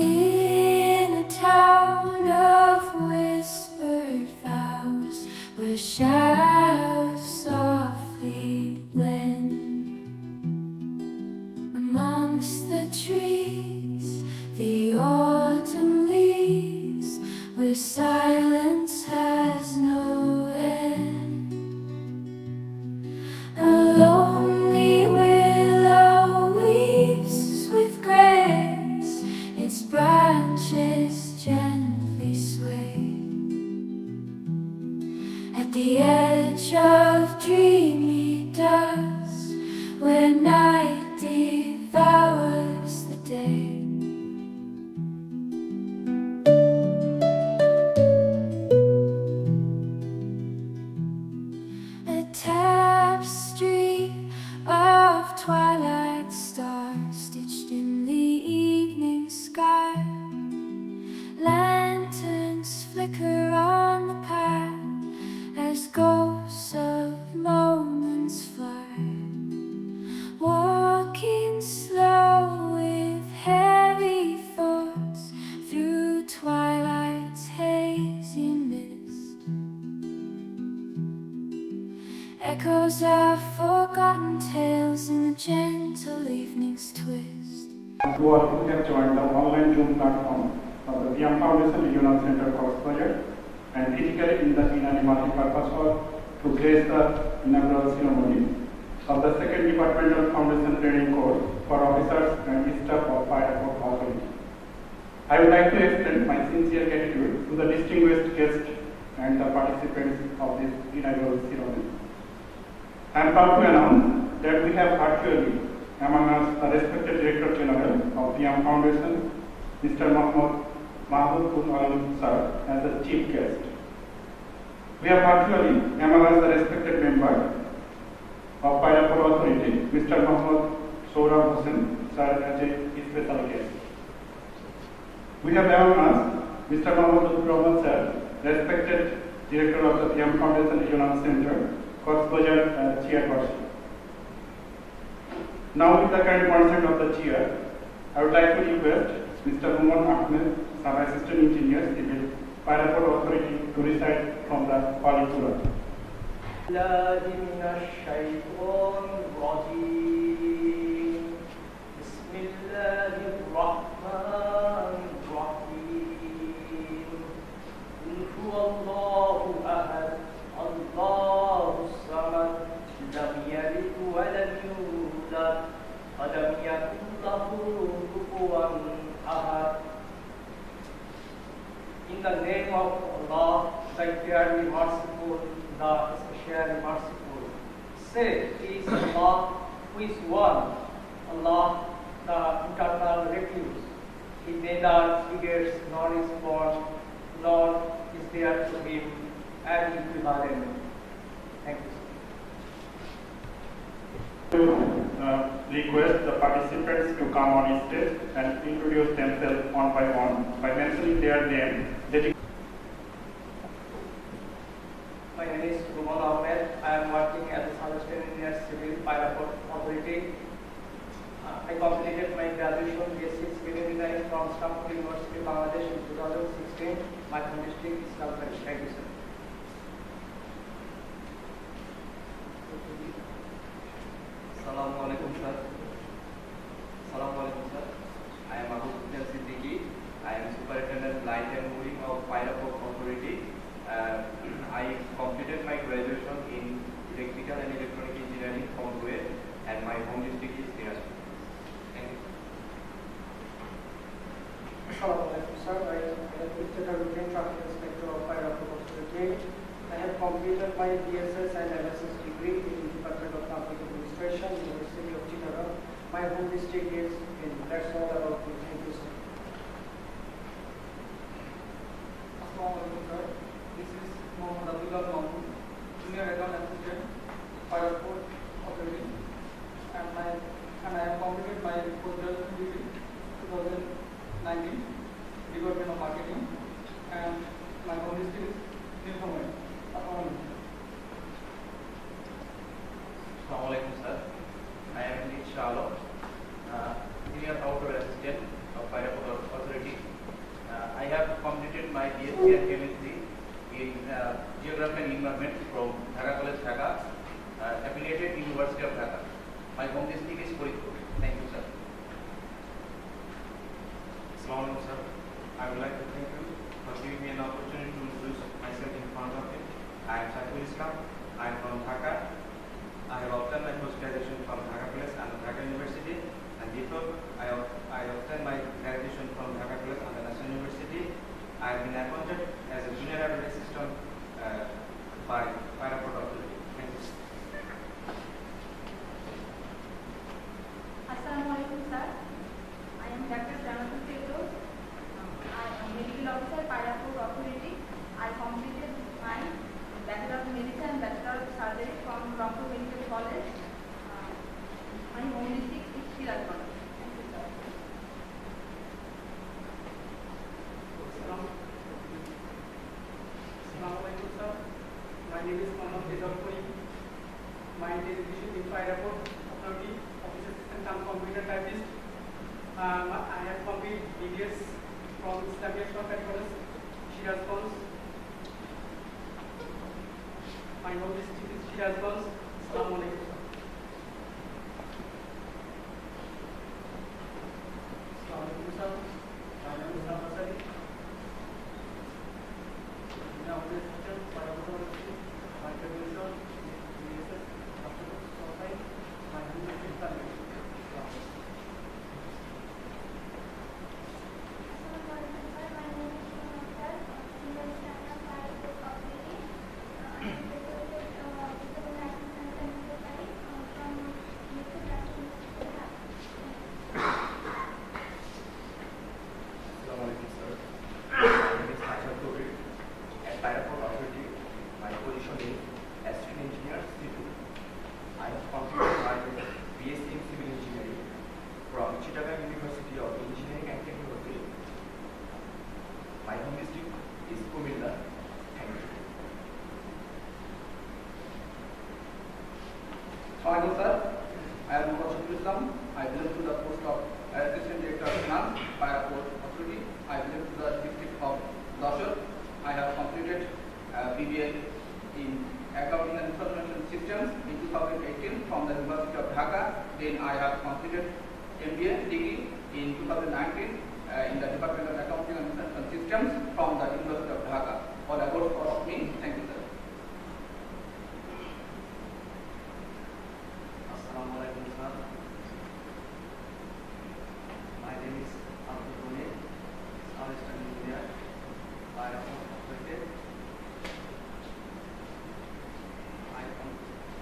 In a town of whispered vows, where shadows softly blend amongst the trees, the autumn leaves, where silence has no end. A lonely willow weeps with grace, its branches gently sway at the edge of dreamy dusk, where night devours the day. A tapestry of twilight stars stitched in the evening sky. Lanterns flicker on the path as ghosts of moments fly. Walking slow with heavy thoughts through twilight's hazy mist. Echoes of forgotten tales in the gentle evening's twist. To all who have joined the online Zoom platform of the PM Foundation Regional Center Coxbazar and physically in the Inani Multi-Purpose Hall to grace the inaugural ceremony of the second Departmental Foundation Training Course for officers and staff of Fire Authority. I would like to extend my sincere gratitude to the distinguished guests and the participants of this inaugural ceremony. I am proud to announce that we have virtually among us the respected Director General of PM Foundation, Mr. Mahmood Alam Sir, as the chief guest. We have virtually among us the respected member of Pairapur Authority, Mr. Mohammad Sohrab Hossain Sir, as a special guest. We have among us Mr. Mohammad Rahman Sir, respected Director of the PM Foundation Regional Center, Coxbazar Chairperson. Now, with the kind consent of the Chair, I would like to request Mr. Human Ahmed, Sub Assistant Engineer Civil, Pairapur Authority, to recite from the Pali Surah. In the name of Allah, the entirely merciful, the especially merciful. Say, He is Allah, who is one, Allah, the eternal refuge. He neither begets nor is born, nor is there to him any equivalent. Thank you. Request the participants to come on stage and introduce themselves one by one by mentioning their name. My name is Rumal Ahmed. I am working as a Sub-Assistant Engineer Civil, Pairapur Authority. I completed my graduation BSc Civil Engineering from Stanford University, Bangladesh in 2016. My home district is Nalbari. Thank you, sir. Assalamu alaikum, sir. Assalamu alaikum, sir. I am Abu Sufyan Siddiqui. I am Superintendent Light and Mooring of Pairapur Authority. I completed my graduation in Electrical and Electronic Engineering from Kuwait, and my home district is Dinajpur. Thank you. Assalamu alaikum, sir. I am Lieutenant Routine Traffic Inspector of Pairapur Authority. I have completed my BSS and MSS degree in Department of Public Administration, University of Chittagong. My home district is in. That's all about me. Thank you, sir. Assalamu alaikum, sir. This is Mohammad Abdullah Mahmood, Junior Account Assistant, Pairapur Authority, and I have completed my postgraduate degree 2019, Department of Marketing, and my home district is Nilphamari. Assalamu alaikum, sir. I am Nid Shalo, Senior Outdoor Assistant of Pairapur Authority. my BSc and chemistry in Geography and Environment from Dhaka College, Dhaka, affiliated University of Dhaka. My home district is Faridpur. Thank you, sir. Assalamu alaikum, sir. I would like to thank you for giving me an opportunity to introduce myself in front of you. I am Saiful Islam. I am from Dhaka. I have obtained my post graduation from Dhaka College and Dhaka University, and before I obtained my graduation from Dhaka College and the National University. I have been appointed as a junior railway assistant by Airport Authority. Thank you. Assalamualaikum, sir. I am Dr. Janathan Pedro. I am medical officer, Airport Authority. I completed my Bachelor of Medicine and Bachelor of Surgery from Rampur Medical College. My home district is Siratganj. Thank you, sir. Assalamualaikum, sir. My name is Mohammad Rizalpuri. My designation in Airport Authority, Office Assistant and Computer Typist. I have completed BDS from Islamia Shortcut College, Siratganj. My home district is Siratganj. Assalamualaikum, sir. Assalamualaikum, sir. My name is Ahmad Sari. Now, this system, my authority, my graduation, BSS, after society, my home district, Tanvir. Assalamualaikum, sir. I am Mohammad Islam. I belong to the post of Assistant Director of Finance, Airport Authority. I belong to the district of Dashur. I have completed BBA in Accounting and Information Systems in 2018 from the University of Dhaka. Then I have completed MBA degree in 2019 in the Department of Accounting and Information Systems from the University of Dhaka. All about all of me. Thank you, sir. Assalamualaikum, sir. My name is Abdul Ghani, Assistant Engineer, Airport Authority. I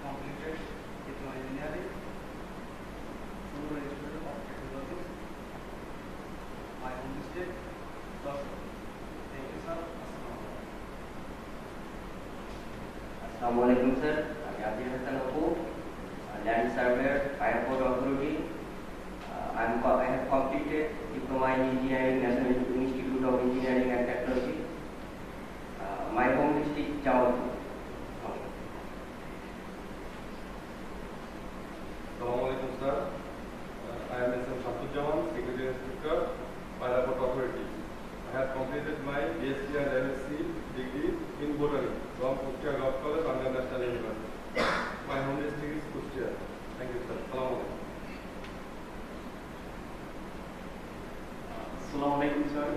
completed Diploma Engineering, Suru Institute of Technology. My home district, Dashur. Thank you, sir. Assalamualaikum, sir. I am Abdul Hassan Apu, Land Surveyor, Airport Authority. I have completed Diploma in Engineering, National Institute of Engineering and Technology. My home district, Jamalpur. Assalamualaikum, sir. I am S. M. Shamsudjaman, Secretary Inspector, Airport Authority. I have completed my BSc and MSc degree in Botany from Kushtia Golf College under National University. My home district is Kushtia. Thank you, sir. Assalamualaikum. Assalamualaikum, sir.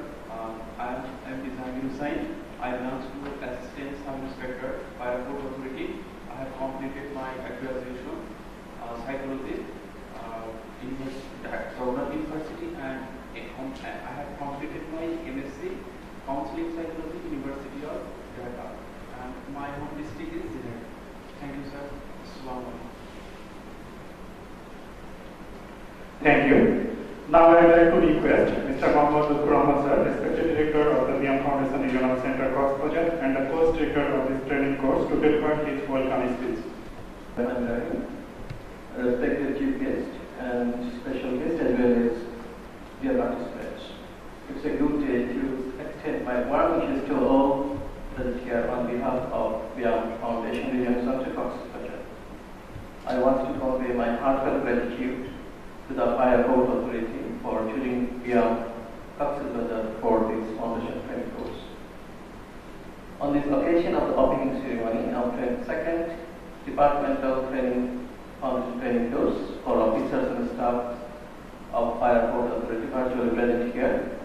I am M. Zahir Hussain. I belong to Assistant Sub Inspector, Airport Authority. I have completed my graduation psychology in Saurabh University, and I have completed my MSc Counseling Psychology, University of Dhaka. And my home district is Zinaid. Thank you, sir. Assalamualaikum. Thank you. Now I would like to request Mr. Mohammad Lutfur Ahmad, sir, Respected Director of the VM Foundation Regional Center Course Project and the Course Director of this training course, to deliver his welcome speech. Respected Chief Guest and special guest as well as dear participants. It's a good day to extend my warm wishes to all that here on behalf of VM Foundation Regional Center Course Project. I want to convey my heartfelt gratitude to the Airport Authority for choosing VM Cox's Bazar for this foundation training course. On this occasion of the opening ceremony of 22nd Departmental Training Foundation Training Course for officers and staff of Fire Port Authority virtually present here,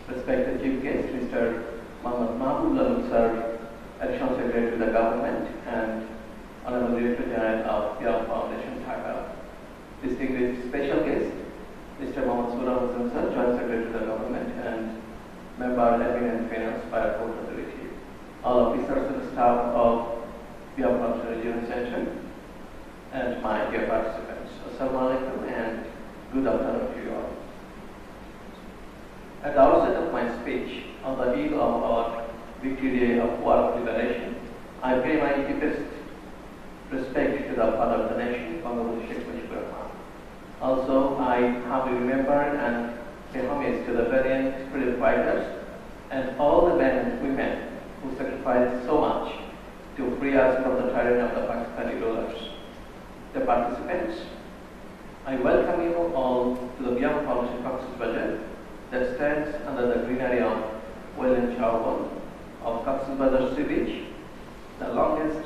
respected Chief Guest, Mr. Muhammad Mahbub Sir, Additional Secretary to the Government, and Honorable Director General of Beyond Foundation, Dhaka. Distinguished special guest, Mr. Mohammad Surah Hussain Sir, Joint Secretary to the Government, and Member Admin and Finance, Fire Port Authority. All officers and staff of Beyond Foundation Regional Center, and my dear participants. Assalamu alaikum and good afternoon to you all. At the outset of my speech on the eve of our Victory Day of War of Liberation, I pay my deepest respect to the Father of the Nation, Bangladesh Sheikh Mujibur Rahman. Also, I humbly remember and pay homage to the valiant freedom fighters and all the men and women who sacrificed so much to free us from the tyranny of the Pakistani rulers. The participants, I welcome you all to the Beyond Foundation Cox's Bazar that stands under the greenery of Wayland Chowbon of Cox's Bazar Sea Beach, the longest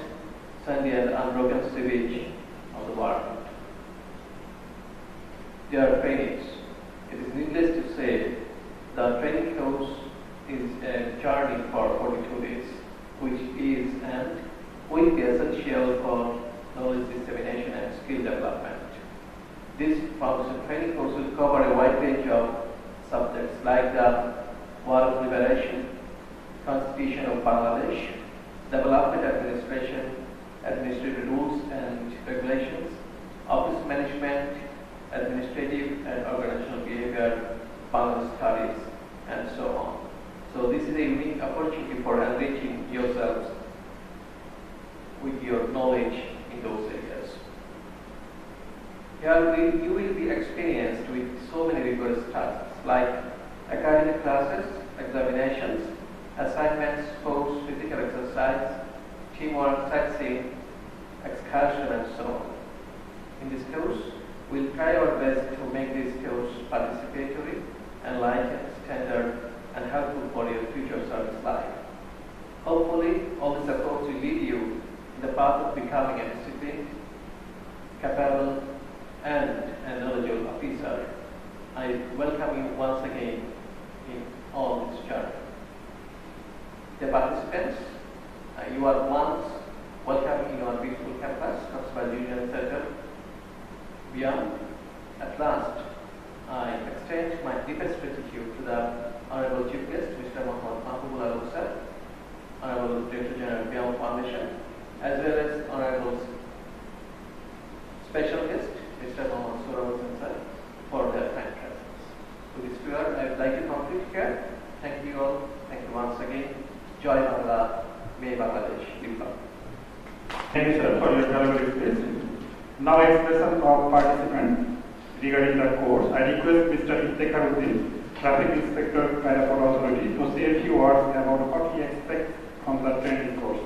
sandy and unbroken sea beach of the world. Dear trainees, it is needless to say the training course is a journey for 42 days, which is and will be essential for knowledge dissemination and skill development. This foundation training course will cover a wide range of subjects like the War of Liberation, Constitution of Bangladesh, Development Administration, Administrative Rules and Regulations, Office Management, Administrative and Organizational Behavior, Bangladesh Studies, and so on. So this is a unique opportunity for enriching yourselves with your knowledge in those areas. Here you will be experienced with so many rigorous tasks like academic classes, examinations, assignments, sports, physical exercise, teamwork, sightseeing, excursion, and so on. In this course, we'll try our best to make this course participatory, enlightened, standard, and helpful for your future service life. Hopefully, all these efforts will lead you in the path of becoming a disciplined, capable, and a knowledgeable officer. I welcome you once again in all this journey. The participants, you are once welcome in our beautiful campus, Cox's Union Center. Beyond, at last, I extend my deepest gratitude to the Honorable Chief Guest, Mr. Muhammad Mahbub Sir, Honorable Director General of Beyond Foundation, as well as Honorable Special Guest, Mr. Mohammad Surah Hussain Sir, for their kind presence. To this tour, I would like to conclude here. Thank you all. Thank you once again. Joy Bangla, May Bangladesh, live long. Thank you, sir, for your valuable speech. Now, expression of participants regarding the course. I request Mr. Iftekharuddin, Traffic Inspector, Fire Port Authority, to say a few words about what he expects from the training course.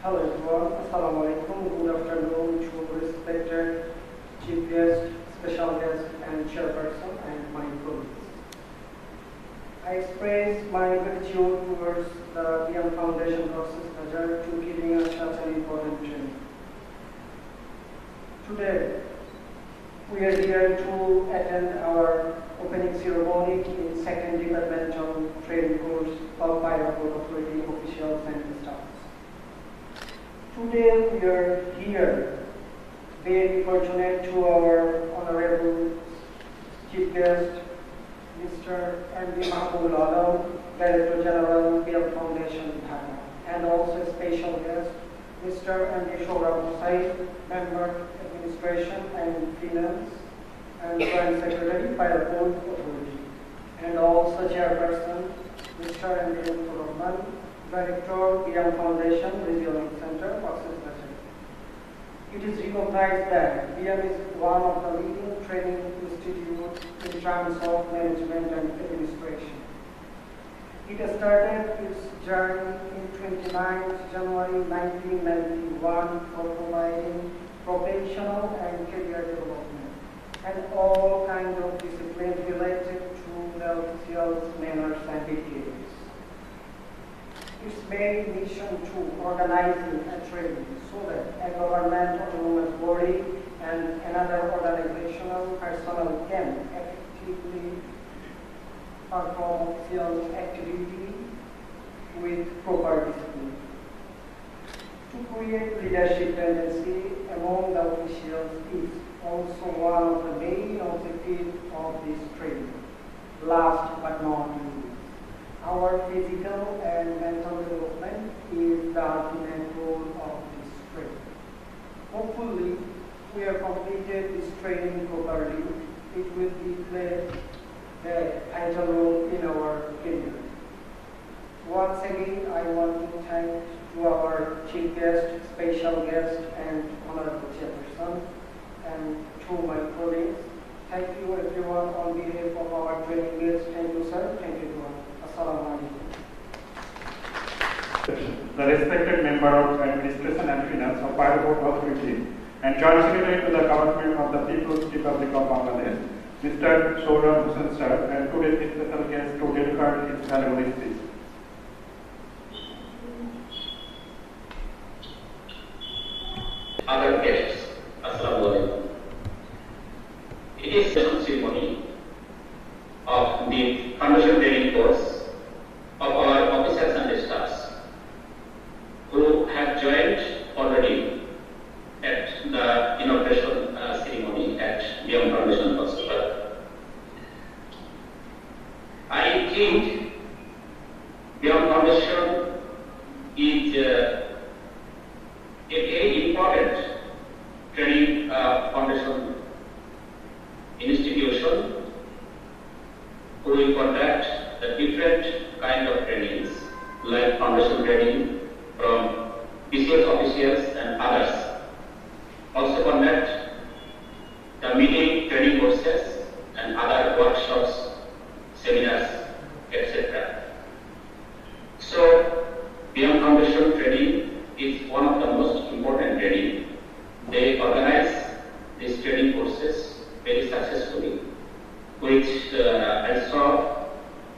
Hello everyone, Assalamu alaikum, good afternoon to respected Chief Guest, Special Guest and Chairperson and my colleagues. I express my gratitude towards the Beyond Foundation Cox's Bazar to giving us such an important training. Today, we are here to attend our opening ceremony in second departmental training course of Fire Port Authority officials and staff. Today we are here very fortunate to our Honorable Chief Guest, Mr. M.D. Mahbub Alam, Director General, Beyond Foundation, Dhaka, and also special guest, Mr. M.D. Shohrab Hussain, Member, Administration and Finance, and Joint Secretary, Fire Port Authority, and also Chairperson, Mr. M.D. Rahman, Director, Beyond Foundation, Regional Center, Cox's Bazar. It is recognized that BM is one of the leading training institutes in terms of management and administration. It started its journey in 29th January 1991 for providing professional and career development and all kinds of disciplines related to the officials, manners, and details. Its main mission to organizing a training so that a government autonomous body and another organizational personnel can effectively perform official activity with proper discipline. To create leadership tendency among the officials is also one of the main objectives of this training. Last but not least, our physical and mental development is the ultimate goal of this training. Hopefully, we have completed this training properly. It will play a vital role in our career. Once again, I want to thank to our chief guest, special guest, and honorable chairperson, and to my colleagues. Thank you everyone on behalf of our training guests. Thank you, sir. Thank you everyone. Assalamu alaikum. The respected member of Administration and Finance of Pyro Board Authority and Joint Secretary to the Government of the People's Republic of Bangladesh, Mr. Sohrab Hossain sir, and today's special guest to deliver his valuable speech. Other guests, Assalamu alaikum. It is the ceremony of the foundation training course of our officers and staffs who have joined already at the inauguration ceremony at Beyond Foundation Hospital. I think Beyond Foundation is a very important training foundation institution who will conduct the different kind of trainings like foundation training from BCS officials and others. Also conduct the meeting training courses and other workshops, seminars, etc. So, Beyond Foundation training is one of the most important training. They organize these training courses very successfully, which I saw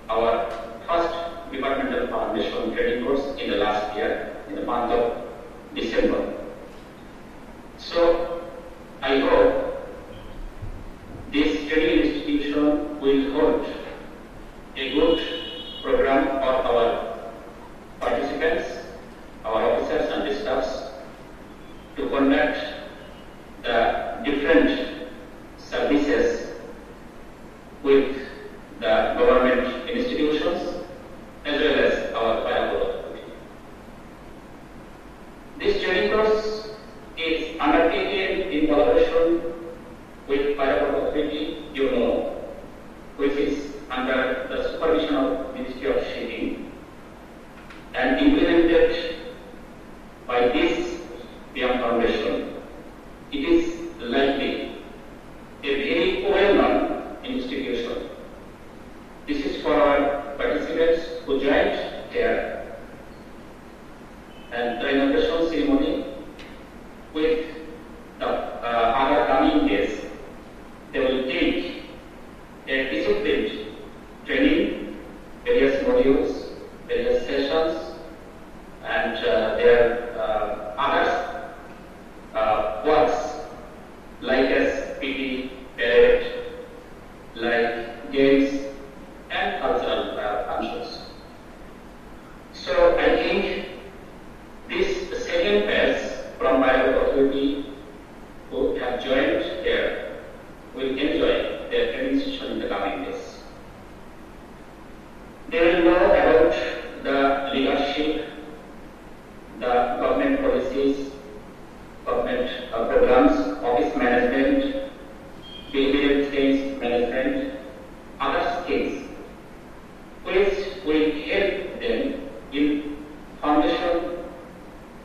our first departmental foundation training course in the last year, in the month of December. So, I hope this training institution will hold a good program for our participants, our officers and staffs to conduct the different services with the government institutions as well as our Pyro Board Authority. This training course is undertaken in collaboration with Pyro Board Authority, which is under the supervision of Ministry of Shipping and implemented by this Beyond Foundation. It is likely a very well-known institution. This is for our participants who joined here. And the inauguration ceremony with the other coming days, they will take a disciplined training, various modules, various sessions, and their others works like as PT, parade, like games and cultural functions. So I think this second batch from Pyro Authority who have joined here will enjoy their training session in the coming days. They will know about the leadership, the government policies, government programs, office management, behavioral change management, other skills, which will help them in foundation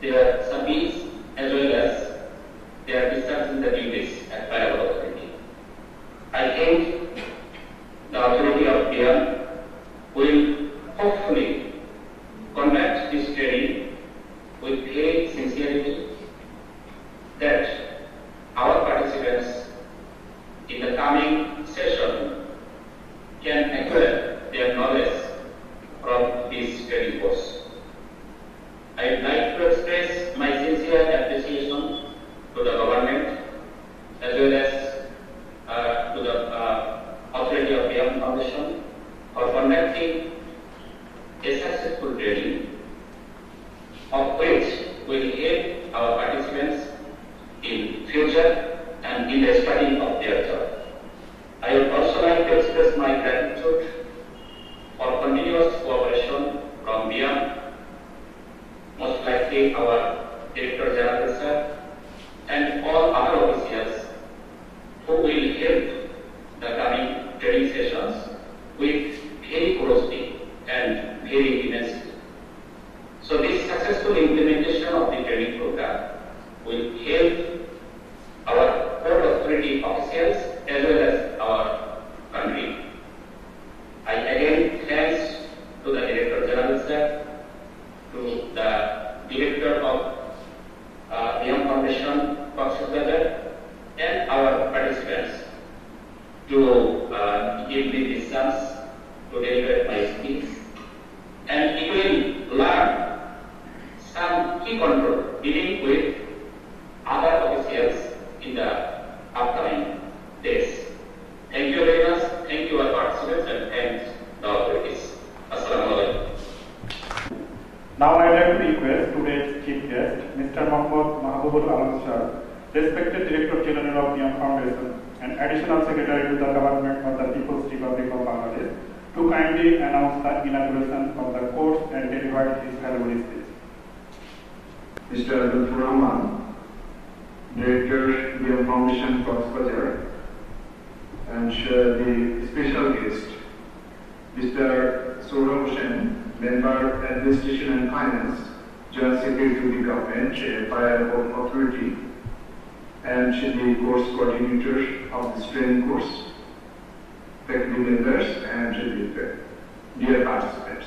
their service as well as help our participants in future and in the study of their job. I would also like to express my gratitude for continuous cooperation from beyond, most likely our Director General Sir and all other officials who will help the coming training sessions with very closely and very immensely. So this successful implementation of the training program will help our port authority officials as well as our country. I again thanks to the Director General Sir, to the Director of Young Foundation, Cox's and our participants to give me this chance to deliver my speech, and it will learn some key control dealing with other officials in the upcoming days. Thank you very much. Thank you all participants and thanks the authorities. Assalamu alaikum. Now I would like to request today's chief guest, Mr. Mohammad Mahbubul Alam Shah, respected Director General of Young Foundation and Additional Secretary to the Government of the People's Republic of Bangladesh, to kindly announce the inauguration of the course and deliver his valuable speech. Mr. Lutfur Rahman, Director, Young Foundation, Cox's and the special guest, Mr. Sohrab Hossain, Member, Administration and Finance, Joint Secretary to the Government, Fire Authority, and the course coordinator of this training course, faculty members, and the dear participants.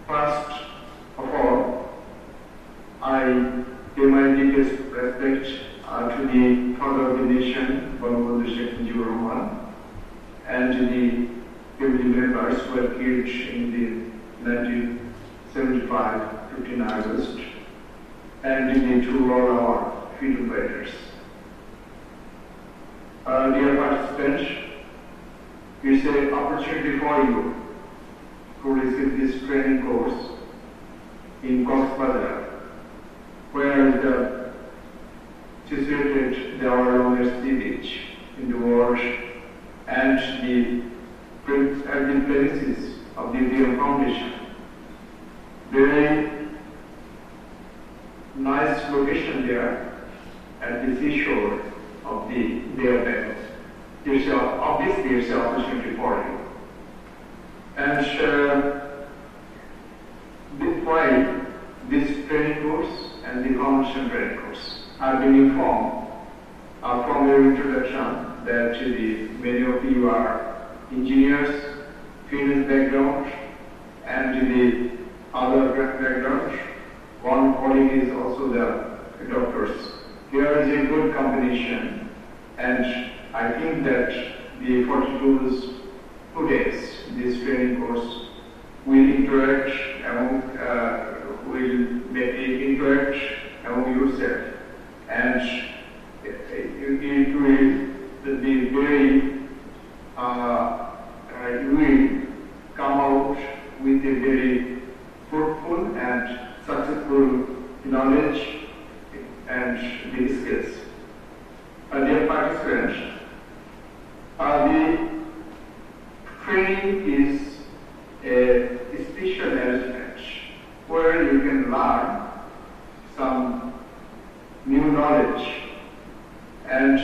First of all, I pay my deepest respect to the father of the nation, Bangabandhu Sheikh Mujibur Rahman, and the family members who were killed in the 1975 15 August, and to all our freedom fighters. Dear participants, it's an opportunity for you to receive this training course in Cox's Bazar, where situated our longest sea beach in the world and the premises of the Young Foundation. Very nice location there at the seashore of the Bay of Bengal. Obviously it's an opportunity for you. And why this training course and the foundation training course? I've been informed from your introduction that many of you are engineers, finance background, and the other background. One colleague is also the doctors. Here is a good combination, and I think that the 42 days, this training course will interact among yourself, and it will be very, you will come out with a very fruitful and successful knowledge and the skills. Dear participants, the training is a special arrangement where you can learn some new knowledge, and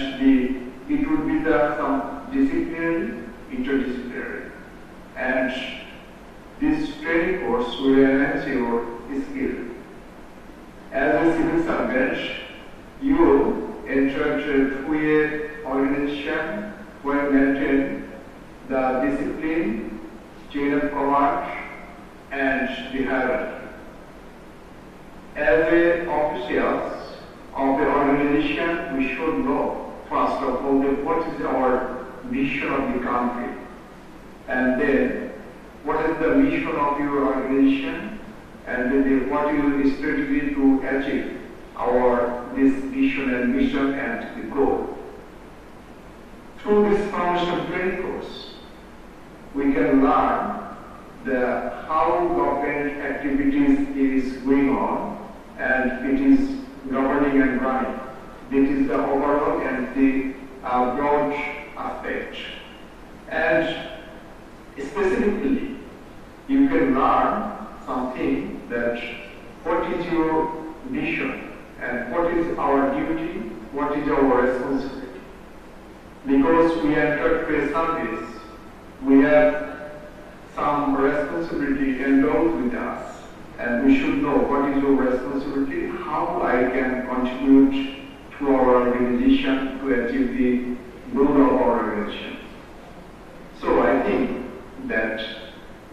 it will be some disciplinary, interdisciplinary, and this training course will enhance your skill. As a civil servant, you entered through an organization where maintain the discipline, chain of command, and the hierarchy. As officials of the organization, we should know first of all what is our mission of the country, and then what is the mission of your organization, and then what you strategy to achieve this vision and mission and the goal. Through this foundation training course, we can learn how government activities is going on and it is governing and running. This is the overall and the broad aspect. And specifically, you can learn something that what is your mission and what is our duty, what is our responsibility. Because we enter to a service, we have some responsibility endowed with us, and we should know what is your responsibility, how I can contribute to our organization to achieve the goal of our organization. So I think that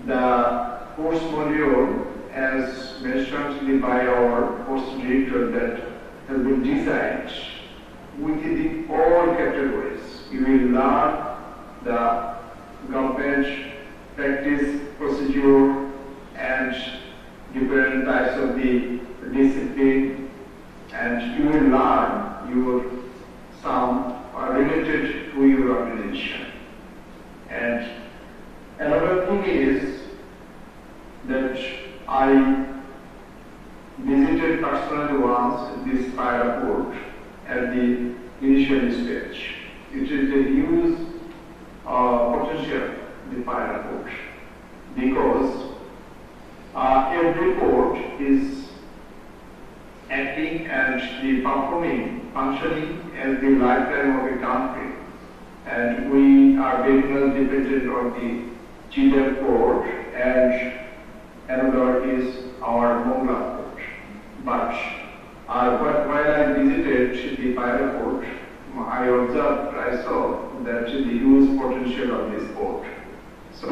the course module, as mentioned by our course director, that has been designed within all categories. You will learn the government practice, procedure, and different types of the discipline, and you will learn some related to your organization. And another thing is that I visited personally once this fire port at the initial stage. It is a huge potential, the fire port, because every port is acting and functioning as the lifeline of a country, and we are very much dependent on the Chidam port, and another is our Mongla port. But while I visited the fire port, I saw that the huge potential of this port. So,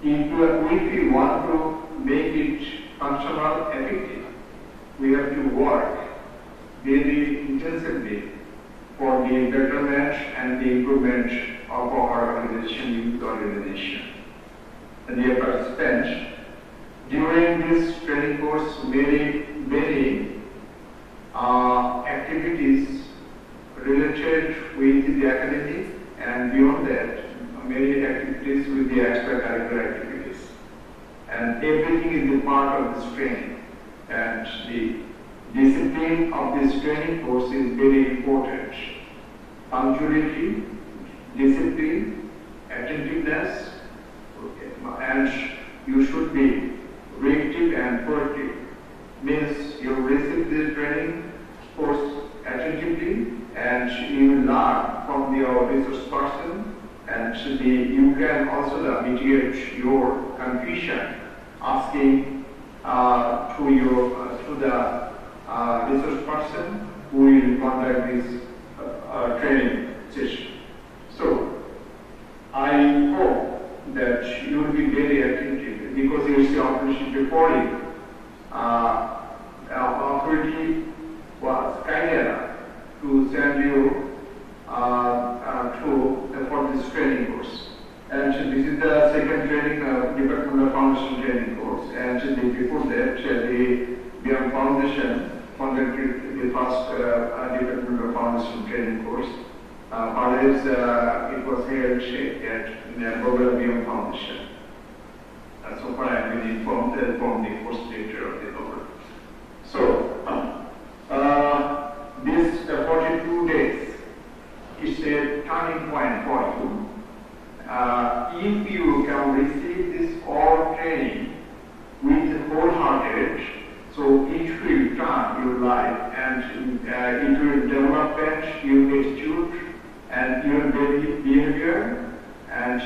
if we want to make it functional, effective, we have to work very intensively for the betterment and the improvement of our organization, youth organization. And the participants, during this training course, many activities related with the academic, and beyond that, many activities with the extracurricular activities. And everything is a part of this training. And the discipline of this training course is very important. Punctuality, discipline, attentiveness, and you should be reactive and proactive. Means you receive this training course attentively, and you learn from your resource person, and you can also mitigate your confusion, asking to the resource person who will conduct this training session. So I hope that you will be very attentive, because you see operation before you. Authority was kind enough to send you for this training course. And this is the second training, Department of Foundation training course. And before that, the BM Foundation conducted the first Department of Foundation training course. Perhaps it was held at Bogala BM Foundation. So far I have been informed from the course director of the Bogala. So, this 42 days is a turning point for you. If you can receive this all training with wholehearted, so it will turn your life, and it will develop your attitude and your behavior and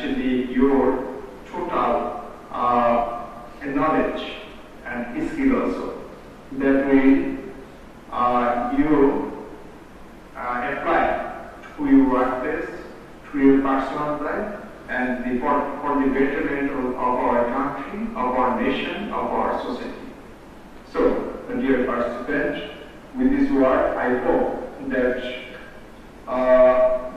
your total knowledge and skill also. That will you apply to your workplace, to your personal life, and for the betterment of our country, of our nation, of our society. So, dear participants, with this word, I hope that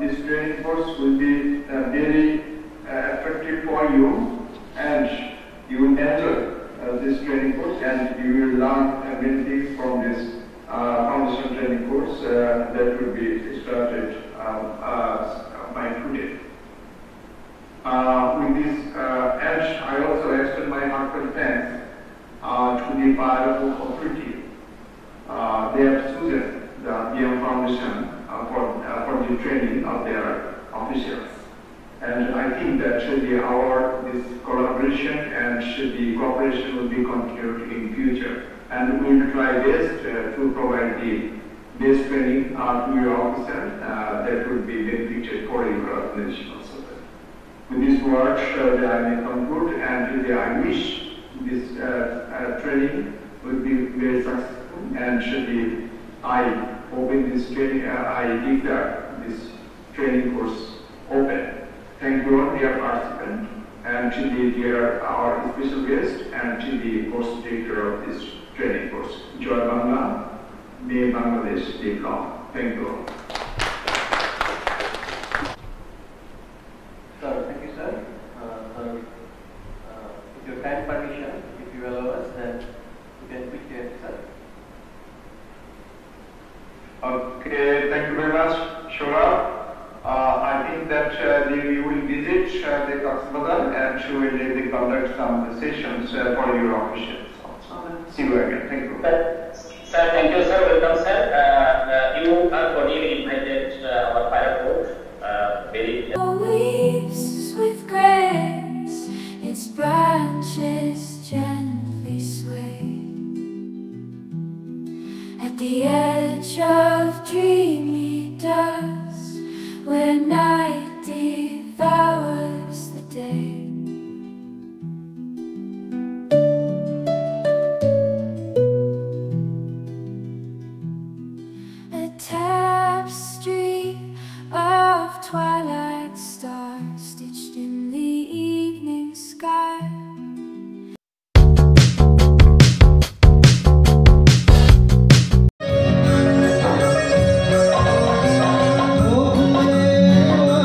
this training course will be very attractive for you, and you will enjoy this training course, and you will learn many things from this foundation training course that will be started by today. With this, and I also extend my heartfelt thanks to the Parapur Authority. They have chosen the BM Foundation for the training of their officials. And I think that this collaboration and the cooperation will be continued in future. And we will try best to provide the best training to your officers that would be beneficial for your organization also. With these words, I may conclude, and I wish this training will be very successful. And I open this training, I declare this training course open. Thank you all, dear participants, and to our special guest, and to the course director of this training course. Joy Bangla, may Bangladesh live long. Thank you all. Sir, thank you, sir. With your kind permission, if you allow us, then we can quickly answer. Okay, thank you very much, Shora. I think that you will visit the Coxbazar and she will conduct some sessions for your officials. See you again. Thank you. Sir, thank you, sir. Welcome, sir. You are cordially invited our Paraport. Very Weeps with grace, its branches gently sway at the edge of dreamy dusk, where night devours the day. A tapestry of twilight stars stitched in the evening sky. Oh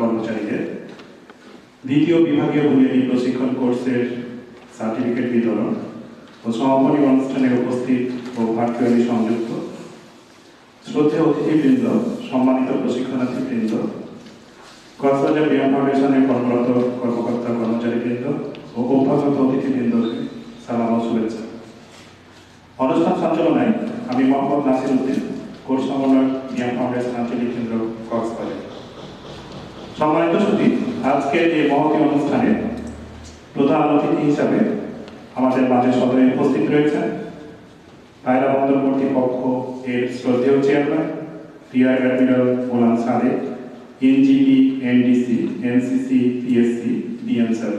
কর্মচারীদের দ্বিতীয় বিভাগীয় বুনিয়াদী প্রশিক্ষণ কোর্সের certificate বিতরণ ও সমাপনী অনুষ্ঠানে উপস্থিত ও ভার্চুয়ালি সংযুক্ত শ্রদ্ধেয় অতিথিবৃন্দ, সম্মানিত প্রশিক্ষণার্থীবৃন্দ, কক্সবাজার ব্যায়াম ফাউন্ডেশনের কর্মরত কর্মকর্তা কর্মচারীবৃন্দ ও অভ্যাগত অতিথিবৃন্দকে সালাম ও শুভেচ্ছা। অনুষ্ঠান সঞ্চালনায় আমি মোহাম্মদ নাসির উদ্দিন, কোর্স সমন্বয়ক ব্যায়াম ফাউন্ডেশন আঞ্চলিক কেন্দ্র কক্সবাজার। সম্মানিত সুধী, আজকের এই মহতী অনুষ্ঠানে প্রধান অতিথি হিসাবে আমাদের মাঝে সদরে উপস্থিত রয়েছেন পায়রা বন্দর কর্তৃপক্ষ এর শ্রদ্ধেয় chairman rear admiral Golam Sadek, NGP, NDC, NCC, PSC, DM sir.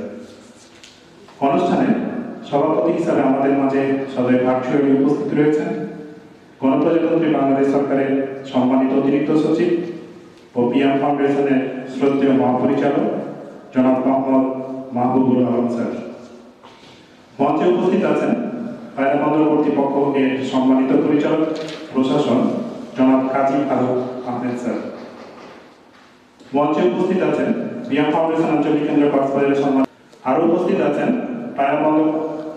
অনুষ্ঠানে সভাপতি হিসাবে আমাদের মাঝে সদরে ভার্চুয়ালি উপস্থিত রয়েছেন গণপ্রজাতন্ত্রী বাংলাদেশ সরকারের সম্মানিত অতিরিক্ত সচিব ও ব্যায়াম ফাউন্ডেশনের শ্রদ্ধেয় মহাপরিচালক জনাব মোহাম্মদ মাহবুবুল আলম স্যার। মঞ্চে উপস্থিত আছেন পায়রা বন্দর কর্তৃপক্ষ এর সম্মানিত পরিচালক প্রশাসন জনাব কাজী ফারুক আহমেদ স্যার। মঞ্চে উপস্থিত আছেন ব্যায়াম ফাউন্ডেশন আঞ্চলিক কেন্দ্র কক্সবাজারের সম্মান। আরও উপস্থিত আছেন পায়রা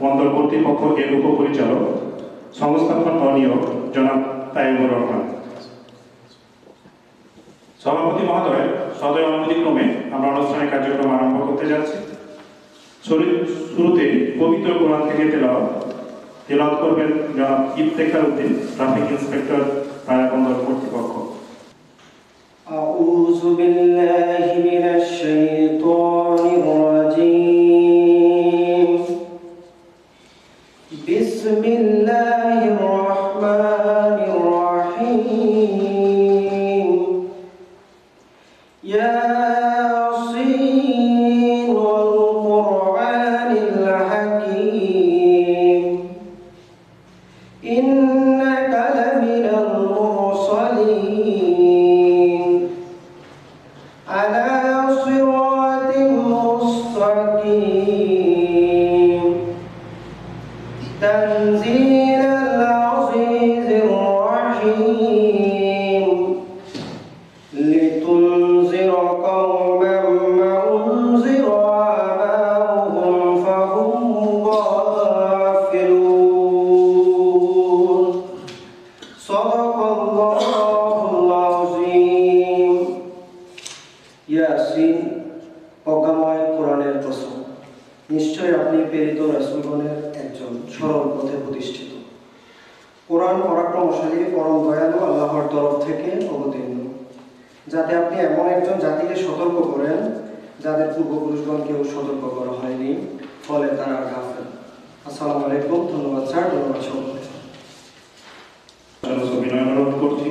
বন্দর কর্তৃপক্ষ এর উপপরিচালক সংস্থাপন অনিয়োগ জনাব তাইবুর রহমান। সভাপতি মহোদয় সদয় অনুমতিক্রমে আমরা অনুষ্ঠানের কার্যক্রম আরম্ভ করতে যাচ্ছি। শুরুতে পবিত্র কোরআন থেকে তেলাওয়াত করবেন জনাব ইফতেখার উদ্দিন, ট্রাফিক ইন্সপেক্টর পায়রা বন্দর কর্তৃপক্ষ। আউযু বিল্লাহি মিনাশ শাইতানির রাজীম। বিসমিল্লাহির রাহমানির রাহিম। ইয়াসিন ওয়াল কুরআনিল হাকীম। ইন্নাকা লামিনাল মুরসালিন আলা সিরাতিম মুস্তাকিম। তানজিলাল আজিজির রাহিম। লিতুনজিরা কওমান মা উনজিরা আবাউহুম ফাহুম গাফিলুন। সাদাকাল্লাহুল আযীম। ইয়াসিন, অজ্ঞাময় কোরআনের কসম, নিশ্চয় আপনি প্রেরিত রাসূলগণের একজন, সরল পথে প্রতিষ্ঠিত। কোরআন পরাক্রমশালী, পরম দয়ালু আল্লাহর তরফ থেকে অবতীর্ণ, যাতে আপনি এমন একজন জাতিকে সতর্ক করেন যাদের পূর্বপুরুষগণ কেউ সতর্ক করা হয়নি, ফলে তারা গাফেল। আসসালামু আলাইকুম। ধন্যবাদ স্যার, ধন্যবাদ সকলকে। বিনয় অনুরোধ করছি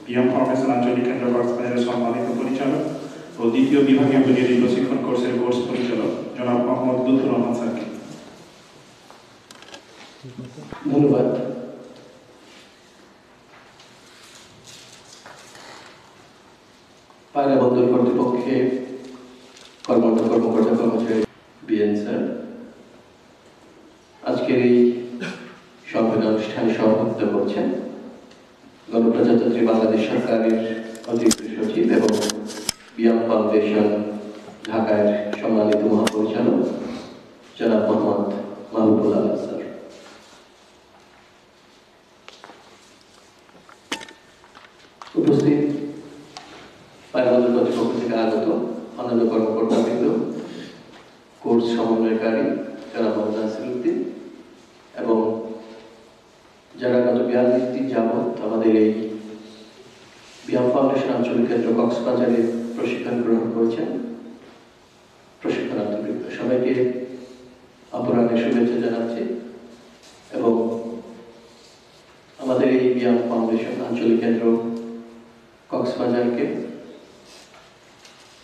ব্যায়াম ফাউন্ডেশন আঞ্চলিক কেন্দ্র কক্সবাজারের সম্মানিত পরিচালক ও দ্বিতীয় বিভাগীয় বুনিয়াদী প্রশিক্ষণ কোর্সের কোর্স পরিচালক জনাব মোহাম্মদ লুৎফুর রহমান স্যারকে। ধন্যবাদ। পায়রা বন্দর কর্তৃপক্ষে কর্মরত কর্মকর্তা কর্মচারী, বিএন স্যার, আজকের এই সম্মেলন অনুষ্ঠানে সভাপতিত্ব করছেন গণপ্রজাতন্ত্রী বাংলাদেশ সরকারের অতিরিক্ত সচিব এবং ব্যায়াম ফাউন্ডেশন ঢাকার সম্মানিত মহাপরিচালক জনাব মোহাম্মদ মাহবুবুল আলম স্যার। উপস্থিত পায়রা বন্দর কর্তৃপক্ষ থেকে আগত অন্যান্য কর্মকর্তাবৃন্দ, কোর্স সমন্বয়কারী জনাব মোহাম্মদ নাসির উদ্দিন এবং যারা গত 42 দিন যাবৎ আমাদের এই ব্যায়াম ফাউন্ডেশন আঞ্চলিক কেন্দ্র কক্সবাজারে প্রশিক্ষণ গ্রহণ করেছেন প্রশিক্ষণার্থীবৃন্দ, সবাইকে অপরাহ্নের শুভেচ্ছা জানাচ্ছি এবং আমাদের এই ব্যায়াম ফাউন্ডেশন আঞ্চলিক কেন্দ্র কক্সবাজারকে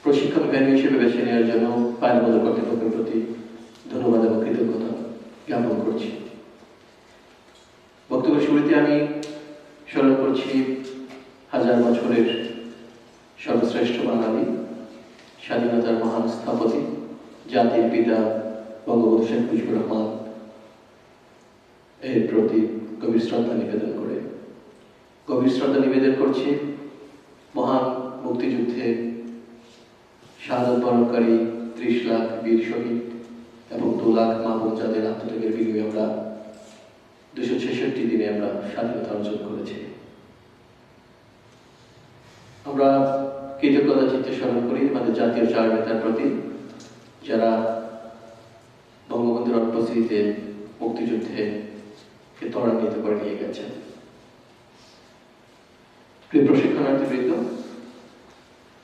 প্রশিক্ষণ ভেন্যু হিসেবে বেছে নেওয়ার জন্য পায়রা বন্দর কর্তৃপক্ষের প্রতি ধন্যবাদ এবং কৃতজ্ঞতা জ্ঞাপন করছি। বক্তব্যের শুরুতে আমি স্মরণ করছি 1000 বছরের সর্বশ্রেষ্ঠ বাঙালি, স্বাধীনতার মহান স্থপতি, জাতির পিতা বঙ্গবন্ধু শেখ মুজিবুর রহমান এর প্রতি গভীর শ্রদ্ধা নিবেদন করছি। মহান মুক্তিযুদ্ধে বরণকারী 30 লাখ বীর শহীদ এবং 2 লাখ মা বোন যাদের আত্মত্যাগের বিনিময়ে আমরা 266 দিনে আমরা স্বাধীনতা অর্জন করেছি। আমরা কৃতজ্ঞতা চিত্তে স্মরণ করি আমাদের জাতীয় 4 নেতার প্রতি যারা বঙ্গবন্ধুর অনুপস্থিতিতে মুক্তিযুদ্ধে ত্বরান্বিত করে নিয়ে গেছেন। প্রিয় প্রশিক্ষণার্থীবৃন্দ,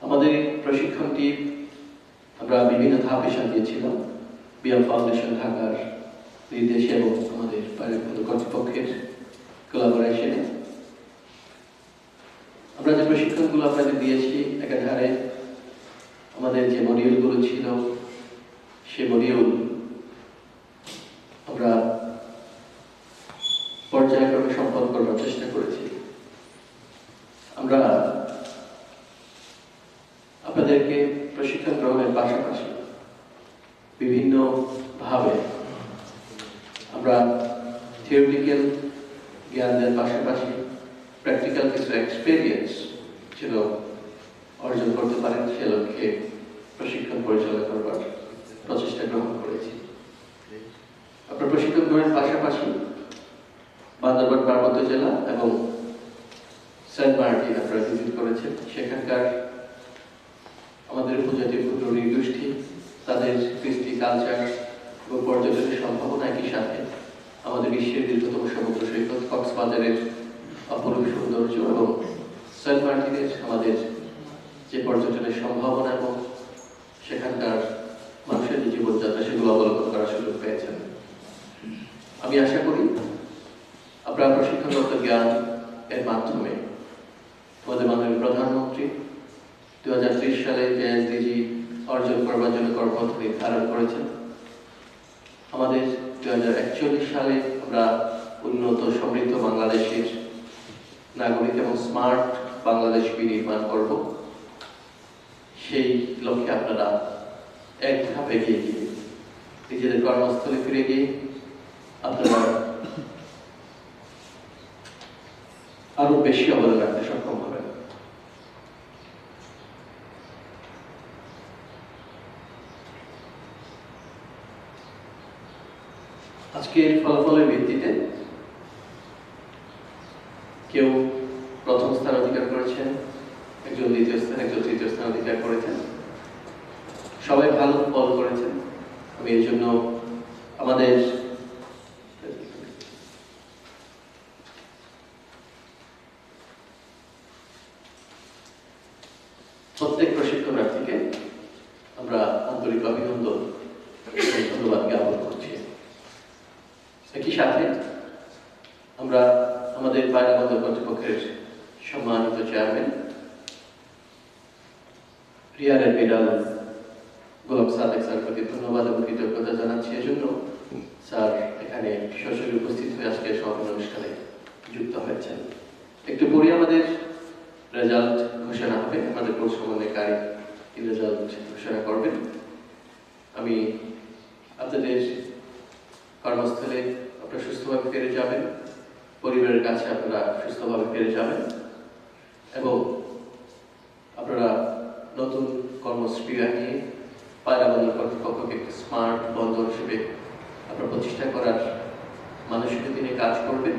আমাদের প্রশিক্ষণটি আমরা বিভিন্ন ধাপে সাজিয়েছিলাম বিএম ফাউন্ডেশন ঢাকার নির্দেশে এবং আমাদের কর্তৃপক্ষের কোলাবোরেশনে। আমরা যে প্রশিক্ষণগুলো আপনাদের দিয়েছি একাধারে আমাদের যে মডিউলগুলো ছিল সে মডিউল আমরা পর্যায়ক্রমে সম্পন্ন করার চেষ্টা করেছি। আমরা আপনাদেরকে প্রশিক্ষণ গ্রহণের পাশাপাশি বিভিন্ন ভাবে আমরা থিওরিটিক্যাল জ্ঞানের পাশাপাশি প্র্যাকটিক্যাল কিছু এক্সপেরিয়েন্স যেন অর্জন করতে পারেন সে লক্ষ্যে প্রশিক্ষণ পরিচালনা করবার প্রচেষ্টা গ্রহণ করেছি। আপনার প্রশিক্ষণ গ্রহণের পাশাপাশি বান্দরবান পার্বত্য জেলা এবং সেন্ট মার্টিন আপনারা ভিজিট করেছেন। সেখানকার আমাদের উপজাতীয় ক্ষুদ্র নৃগোষ্ঠী তাদের কৃষ্টি কালচার এবং পর্যটনের সম্ভাবনা, একই সাথে আমাদের বিশ্বের দীর্ঘতম সমুদ্র সৈকত কক্সবাজারের অপরূপ সৌন্দর্য এবং সেন্ট মার্টিনের আমাদের যে পর্যটনের সম্ভাবনা এবং সেখানকার মানুষের যে জীবনযাত্রা সেগুলো অবলম্বন করার সুযোগ পেয়েছেন। আমি আশা করি আপনারা প্রশিক্ষণগত জ্ঞান এর মাধ্যমে আমাদের মাননীয় প্রধানমন্ত্রী 2030 সালে যে এসডিজি অর্জন করবার জন্য কর্মপন্থা নির্ধারণ করেছেন, আমাদের 2041 সালে আমরা উন্নত সমৃদ্ধ বাংলাদেশের নাগরিক এবং স্মার্ট বাংলাদেশ বিনির্মাণ করব। সেই লক্ষ্যে আপনারা এক ধাপ এগিয়ে গিয়ে নিজেদের কর্মস্থলে ফিরে গিয়ে আপনারা আরো বেশি অবদান রাখতে সক্ষম হবেন। আজকের ফলাফলের ভিত্তিতে কেউ প্রথম স্থান অধিকার করেছেন, একজন দ্বিতীয় স্থান, একজন তৃতীয় স্থান অধিকার করেছেন। সবাই ভালো ফল করেছেন। আমি এই জন্য আমাদের প্রত্যেক প্রশিক্ষণার্থীকে আমরা আন্তরিক অভিনন্দন ধন্যবাদ জ্ঞাপন করছি। একই সাথে আমরা আমাদের পায়রাবন্দর কর্তৃপক্ষের সম্মানিত চেয়ারম্যান রিয়ার এডমিরাল গোলাম সাদেক স্যার প্রতি ধন্যবাদ এবং কৃতজ্ঞতা জানাচ্ছি। এজন্য স্যার এখানে সরাসরি উপস্থিত হয়ে আজকে সমাপন অনুষ্ঠানে যুক্ত হয়েছেন। একটু পরে আমাদের রেজাল্ট ঘোষণা হবে, আমাদের কোর্স সমন্বয়কারী রেজাল্ট ঘোষণা করবেন। আমি আপনাদের কর্মস্থলে আপনারা সুস্থভাবে ফিরে যাবেন, পরিবারের কাছে আপনারা সুস্থভাবে ফিরে যাবেন এবং আপনারা নতুন কর্মস্পৃহা নিয়ে পায়রাবন্দর কর্তৃপক্ষকে একটি স্মার্ট বন্দর হিসেবে আপনারা প্রতিষ্ঠা করার মানসিকতা নিয়ে কাজ করবেন।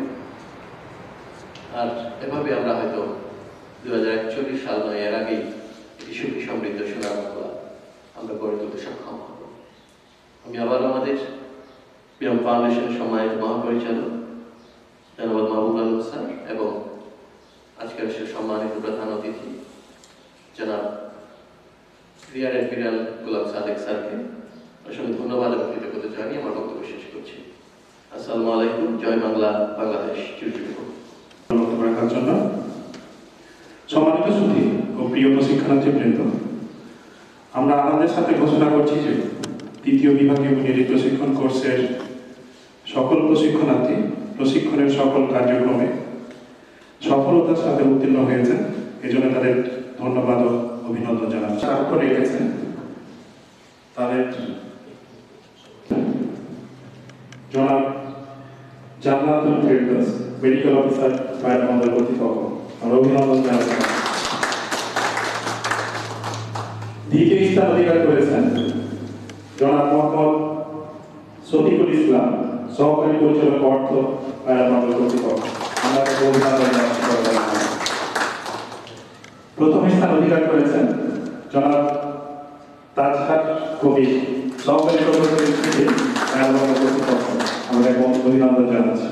আর এভাবে আমরা হয়তো 2041 সাল নয়, এর আগেই একটি সুখী সমৃদ্ধ সোনার বাংলা আমরা গড়ে তুলতে সক্ষম হব। আমি আবার আমাদের বিএম ফাউন্ডেশনের সম্মানিত মহাপরিচালক জনাব মাহবুব আলম স্যার এবং আজকের সম্মানিত প্রধান অতিথি জনাব রিয়ার এডমিরাল গোলাম সাদেক স্যারকে আসলে ধন্যবাদ এবং কৃতজ্ঞতা জানিয়ে আমার বক্তব্য শেষ করছি। আসসালামু আলাইকুম। জয় বাংলা, বাংলাদেশ চিরজীবী হোক। বক্তব্য রাখার জন্য সম্মানিত সুধী ও প্রিয় প্রশিক্ষণার্থীবৃন্দ, আমরা আনন্দের সাথে ঘোষণা করছি যে তৃতীয় বিভাগীয় বুনিয়াদী প্রশিক্ষণ কোর্সের সকল প্রশিক্ষণার্থী প্রশিক্ষণের সকল কার্যক্রমে সফলতার সাথে উত্তীর্ণ হয়েছেন। এজন্য তাদের ধন্যবাদ ও অভিনন্দন জানাচ্ছি। স্বাক্ষর রেখেছেন তাদের জনাব জান্নাতুল ফেরদৌস মেডিকেল অফিসার পায়রাবন্দর কর্তৃপক্ষ, আমরা অভিনন্দন জানাচ্ছি। দ্বিতীয় স্থান অধিকার করেছেন জনাব মোহাম্মদ শফিকুল ইসলাম, সহকারী পরিচালক অর্থ, পায়রা বন্দর কর্তৃপক্ষ। আমরা তাকে অভিনন্দন জানাচ্ছি। প্রথম স্থান অধিকার করেছেন জনাব তাজহার কবির, সহকারী প্রকৌশলী পায়রা বন্দর কর্তৃপক্ষ। আমরা তাকে অভিনন্দন জানাচ্ছি।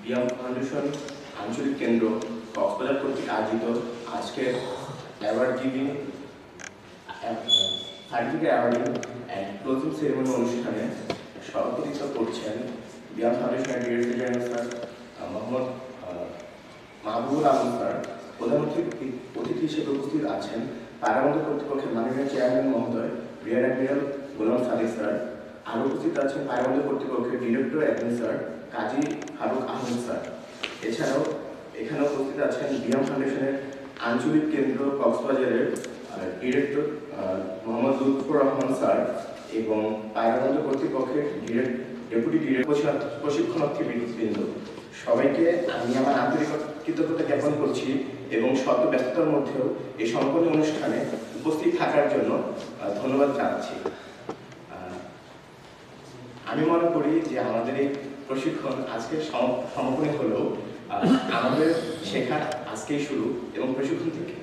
বিয়াম ফাউন্ডেশন আঞ্চলিক কেন্দ্র কক্সবাজার কর্তৃক আয়োজিত আজকের award giving certificate awarding and closing ceremony অনুষ্ঠানে সভাপতিত্ব করছেন বিয়াম ফাউন্ডেশনের director general sir Mohammad Mahbubul Alam sir. প্রধান অতিথি হিসেবে উপস্থিত আছেন পায়রা বন্দর কর্তৃপক্ষের মাননীয় চেয়ারম্যান মহোদয় রিয়ার অ্যাডমিরাল গোলাম সাদিক স্যার। আরও উপস্থিত আছেন পায়রা বন্দর কর্তৃপক্ষের ডিরেক্টর অ্যাডমিন স্যার কাজী ফারুক আহমেদ স্যার। এছাড়াও এখানে উপস্থিত আছেন বিয়াম ফাউন্ডেশনের আঞ্চলিক কেন্দ্র কক্সবাজারের director Mohammad Lutfur Rahman sir এবং পায়রা বন্দর কর্তৃপক্ষের ডেপুটি ডিরেক্টর প্রশিক্ষণার্থী বৃন্দ। সবাইকে আমি আমার আন্তরিক কৃতজ্ঞতা জ্ঞাপন করছি এবং শত ব্যস্ততার মধ্যেও এই সম্পন্ন অনুষ্ঠানে উপস্থিত থাকার জন্য ধন্যবাদ জানাচ্ছি। আমি মনে করি যে আমাদের এই প্রশিক্ষণ আজকে সমাপনী হলেও আমাদের শেখা আজকেই শুরু এবং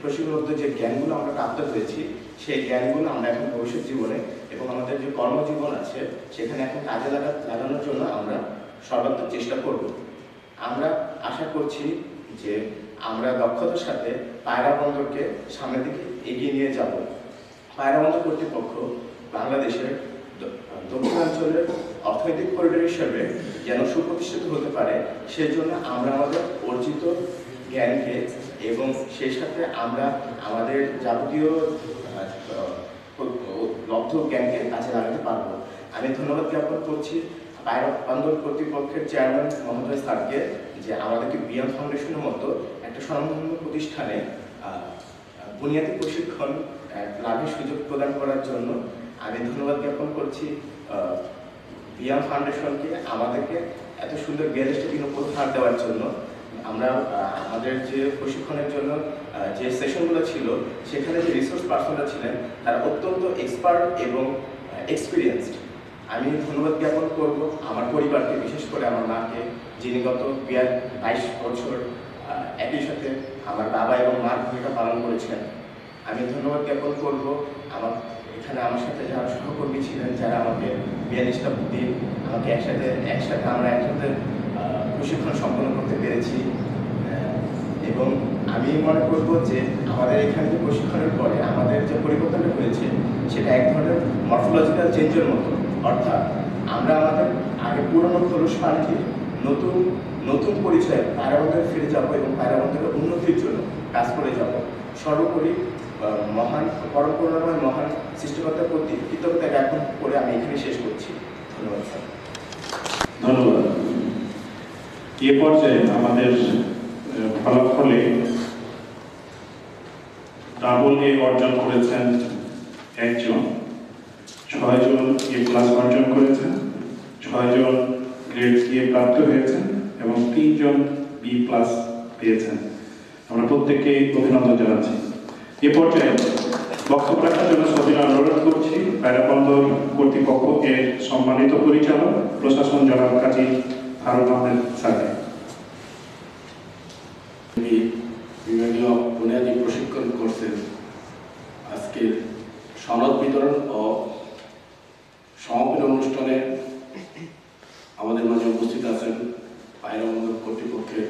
প্রশিক্ষণ যে জ্ঞানগুলো আমরা প্রাপ্ত হয়েছি সেই জ্ঞানগুলো আমরা এখন ভবিষ্যৎ জীবনে এবং আমাদের যে কর্মজীবন আছে সেখানে এখন কাজে লাগানোর জন্য আমরা সর্বাত্মক চেষ্টা করব। আমরা আশা করছি যে আমরা দক্ষতার সাথে পায়রা বন্দরকে সামনের দিকে এগিয়ে নিয়ে যাব। পায়রা বন্দর কর্তৃপক্ষ বাংলাদেশের দক্ষিণাঞ্চলের অর্থনৈতিক করিডোর হিসেবে যেন সুপ্রতিষ্ঠিত হতে পারে সেই জন্য আমরা আমাদের অর্জিত জ্ঞানকে এবং সেই সাথে আমরা আমাদের যাবতীয় লব্ধ জ্ঞানকে কাজে লাগাতে পারব। আমি ধন্যবাদ জ্ঞাপন করছি পায়রা বন্দর কর্তৃপক্ষের চেয়ারম্যান মহোদয় স্যারকে যে আমাদেরকে বিয়াম ফাউন্ডেশনের মতো একটা স্বনামধন্য প্রতিষ্ঠানে বুনিয়াদী প্রশিক্ষণ লাভের সুযোগ প্রদান করার জন্য আমি ধন্যবাদ জ্ঞাপন করছি বিয়াম ফাউন্ডেশনকে আমাদেরকে এত সুন্দর গ্যারেজটা উপহার দেওয়ার জন্য। আমরা আমাদের যে প্রশিক্ষণের জন্য যে সেশনগুলো ছিল সেখানে যে রিসোর্স পার্সনরা ছিলেন তারা অত্যন্ত এক্সপার্ট এবং এক্সপিরিয়েন্সড। আমি ধন্যবাদ জ্ঞাপন করব আমার পরিবারকে, বিশেষ করে আমার মাকে, যিনি গত 22 বছর একই সাথে আমার বাবা এবং মার ভূমিকা পালন করেছেন। আমি ধন্যবাদ জ্ঞাপন করব এখানে আমার সাথে যারা সহকর্মী ছিলেন, যারা আমাকে 42টা দিন আমাকে একসাথে আমরা প্রশিক্ষণ সম্পন্ন করতে পেরেছি। এবং আমি মনে করব যে আমাদের এখানে যে প্রশিক্ষণের পরে আমাদের যে পরিবর্তনটা হয়েছে সেটা এক ধরনের মরফোলজিক্যাল চেঞ্জের মতো, অর্থাৎ আমরা আমাদের আগে পুরনো খোলস পাল্টে নতুন পরিচয়ে পায়রা বন্দরে ফিরে যাব এবং পায়রা বন্দরের উন্নতির জন্য কাজ করে যাব। সর্বোপরি মহান পরম্পরাময় মহান সৃষ্টিকর্তার প্রতি কৃতজ্ঞতা জ্ঞাপন করে আমি এখানে শেষ করছি। ধন্যবাদ স্যার। ধন্যবাদ। এ পর্যায়ে আমাদের ফলাফলে ডাবল এ অর্জন করেছেন একজন, 6 জন A+ অর্জন করেছেন, 6 জন গ্রেড A প্রাপ্ত হয়েছেন এবং 3 জন B+ পেয়েছেন। আমরা প্রত্যেককে অভিনন্দন জানাচ্ছি। এ পর্যায়ে বক্তব্য রাখার জন্য সবিনয় অনুরোধ করছি পায়রা বন্দর কর্তৃপক্ষ এর সম্মানিত পরিচালক প্রশাসন জনাব কাজী ফারুক আহমেদ স্যারকে। বিভাগীয় বুনিয়াদী প্রশিক্ষণ কোর্সের আজকের সনদ বিতরণ ও সমাপনী অনুষ্ঠানে আমাদের মাঝে উপস্থিত আছেন পায়রা বন্দর কর্তৃপক্ষের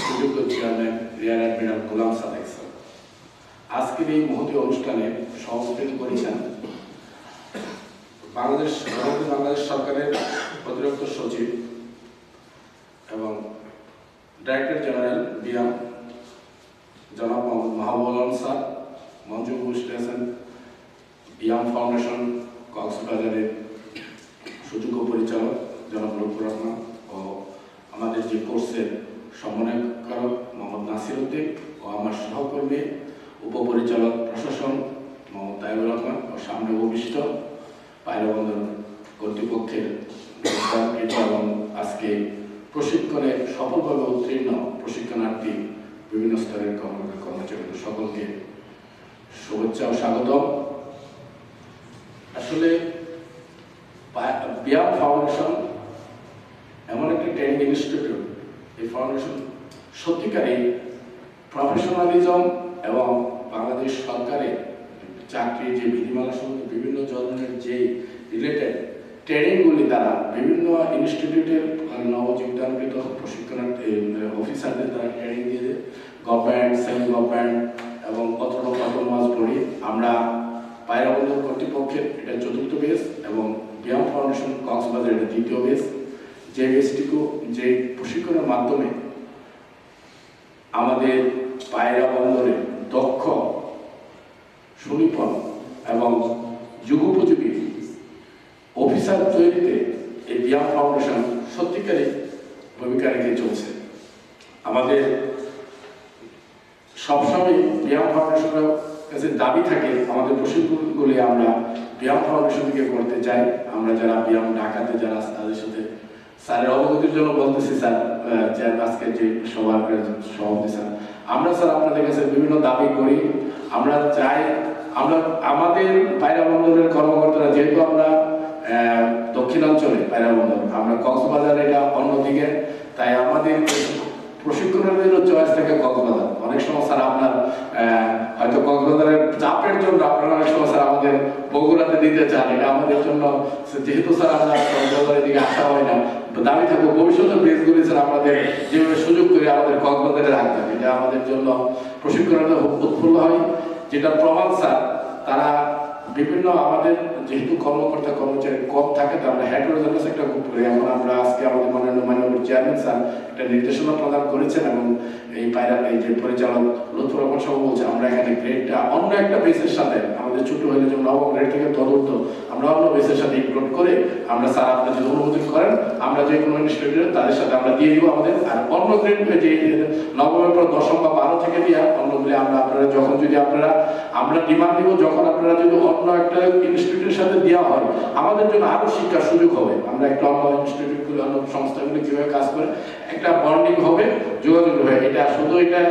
সুযোগ্য চেয়ারম্যান রিয়ার অ্যাডমিরাল গোলাম সাদিক স্যার। আজকের এই মহতী অনুষ্ঠানে সভাপতিত্ব করেছেন বাংলাদেশ সরকারের অতিরিক্ত সচিব এবং ডাইরেক্টর জেনারেল বিয়াম জনাব মোহাম্মদ মাহবুবুল আলম স্যার। মঞ্চে উপস্থিত আছেন বিয়াম ফাউন্ডেশন কক্সবাজারের সুযোগ্য পরিচালক জনাব লুৎফুর রহমান ও আমাদের যে কোর্সের সমন্বয়কারক মোহাম্মদ নাসির উদ্দিন ও আমার সহকর্মী উপপরিচালক প্রশাসন মোহাম্মদ তাইবুর রহমান ও সামনে উপবিষ্ট পায়রা বন্দর কর্তৃপক্ষের এবং আজকে প্রশিক্ষণে সফলভাবে উত্তীর্ণ প্রশিক্ষণার্থী বিভিন্ন স্তরের কর্মচারী সকলকে শুভেচ্ছা ও স্বাগতম। আসলে বিয়াম ফাউন্ডেশন এমন একটি ট্রেনিং ইনস্টিটিউট, এই ফাউন্ডেশন সত্যিকারই প্রফেশনালিজম এবং বাংলাদেশ সরকারের চাকরির যে বিধিমালা সম্বন্ধে বিভিন্ন ধরনের যে রিলেটেড ট্রেনিংগুলি দ্বারা বিভিন্ন ইনস্টিটিউটের নবযোগদানকৃত প্রশিক্ষণার্থী অফিসারদের দ্বারা ট্রেনিং দিয়ে দেয় গভর্নমেন্ট, সেমি গভর্নমেন্ট এবং অটোনমাস বডি। আমরা পায়রা বন্দর কর্তৃপক্ষের এটা চতুর্থ বেস এবং বিয়াম ফাউন্ডেশন কক্সবাজার এটা দ্বিতীয় বেস। যে বেসটিকে যে প্রশিক্ষণের মাধ্যমে আমাদের পায়রা বন্দরের দক্ষ, সুনিপুণ এবং যুগোপযোগী অফিসার তৈরিতে এই বিয়াম ফাউন্ডেশন সত্যিকারই ভূমিকা রেখে চলছে। আমাদের সবসময় বিয়াম ফাউন্ডেশনের কাছে দাবি থাকে আমাদের প্রশিক্ষণগুলি আমরা বিয়াম ফাউন্ডেশন থেকে করতে চাই। আমরা যারা বিয়াম ঢাকাতে যারা তাদের সাথে স্যারের অবগতির জন্য বলতেছি, স্যার আজকে যে সবার সভাপতি স্যার, আমরা স্যার আপনাদের কাছে বিভিন্ন দাবি করি। আমরা চাই আমরা আমাদের পায়রা বন্দরের কর্মকর্তারা, যেহেতু আমরা দক্ষিণাঞ্চলে পায়রা বন্দর, আমরা কক্সবাজার এটা অন্যদিকে, তাই আমাদের প্রশিক্ষণের চয়েস থেকে কক্সবাজার। অনেক সময় স্যার আপনার হয়তো কক্সবাজারের চাপের জন্য আপনারা অনেক সময় স্যার আমাদের বগুড়াতে দিতে চান, এটা আমাদের জন্য যেহেতু স্যার আমরা কক্সবাজারের দিকে আসা হয় না, দাবি থাকবো ভবিষ্যতের বেসগুলি স্যার আমাদের যেভাবে সুযোগ করে আমাদের কক্সবাজারে রাখতে হবে, এটা আমাদের জন্য প্রশিক্ষণের উৎফুল্ল হয়। যেটা প্রমাণ স্যার তারা বিভিন্ন আমাদের যেহেতু কর্মকর্তা কর্মচারী কম থাকে, তো আমরা হেডরোজেনাস একটা গ্রুপ করি। এখন আমরা আজকে আমাদের মাননীয় চেয়ারম্যান স্যার একটা নির্দেশনা প্রদান করেছেন এবং এই পায়রা এই যে পরিচালক লুৎফর রহমান সাহেব বলছে আমরা এখানে গ্রেডটা অন্য একটা বেসের সাথে আমাদের ছোট হলে যেমন নবম গ্রেড থেকে তদন্ত আমরা অন্য বেসের সাথে ইনক্লুড করে আমরা স্যার আপনারা যদি অনুমোদন করেন আমরা যে কোনো ইনস্টিটিউটে তাদের সাথে আমরা দিয়ে দিব আমাদের। আর অন্য গ্রেড যে নবমের পর দশম বা 12 থেকে দিয়ে অন্যগুলি আমরা আপনারা যখন যদি আপনারা আমরা ডিমান্ড দিব, যখন আপনারা যদি অন্য একটা ইনস্টিটিউটের সাথে দেওয়া হয় আমাদের জন্য আরো শিক্ষার সুযোগ হবে। আমরা একটা অন্য ইনস্টিটিউটগুলো অন্য সংস্থাগুলো কিভাবে কাজ করে একটা বন্ডিং হবে, যোগাযোগ হবে। এটা শুধু এটা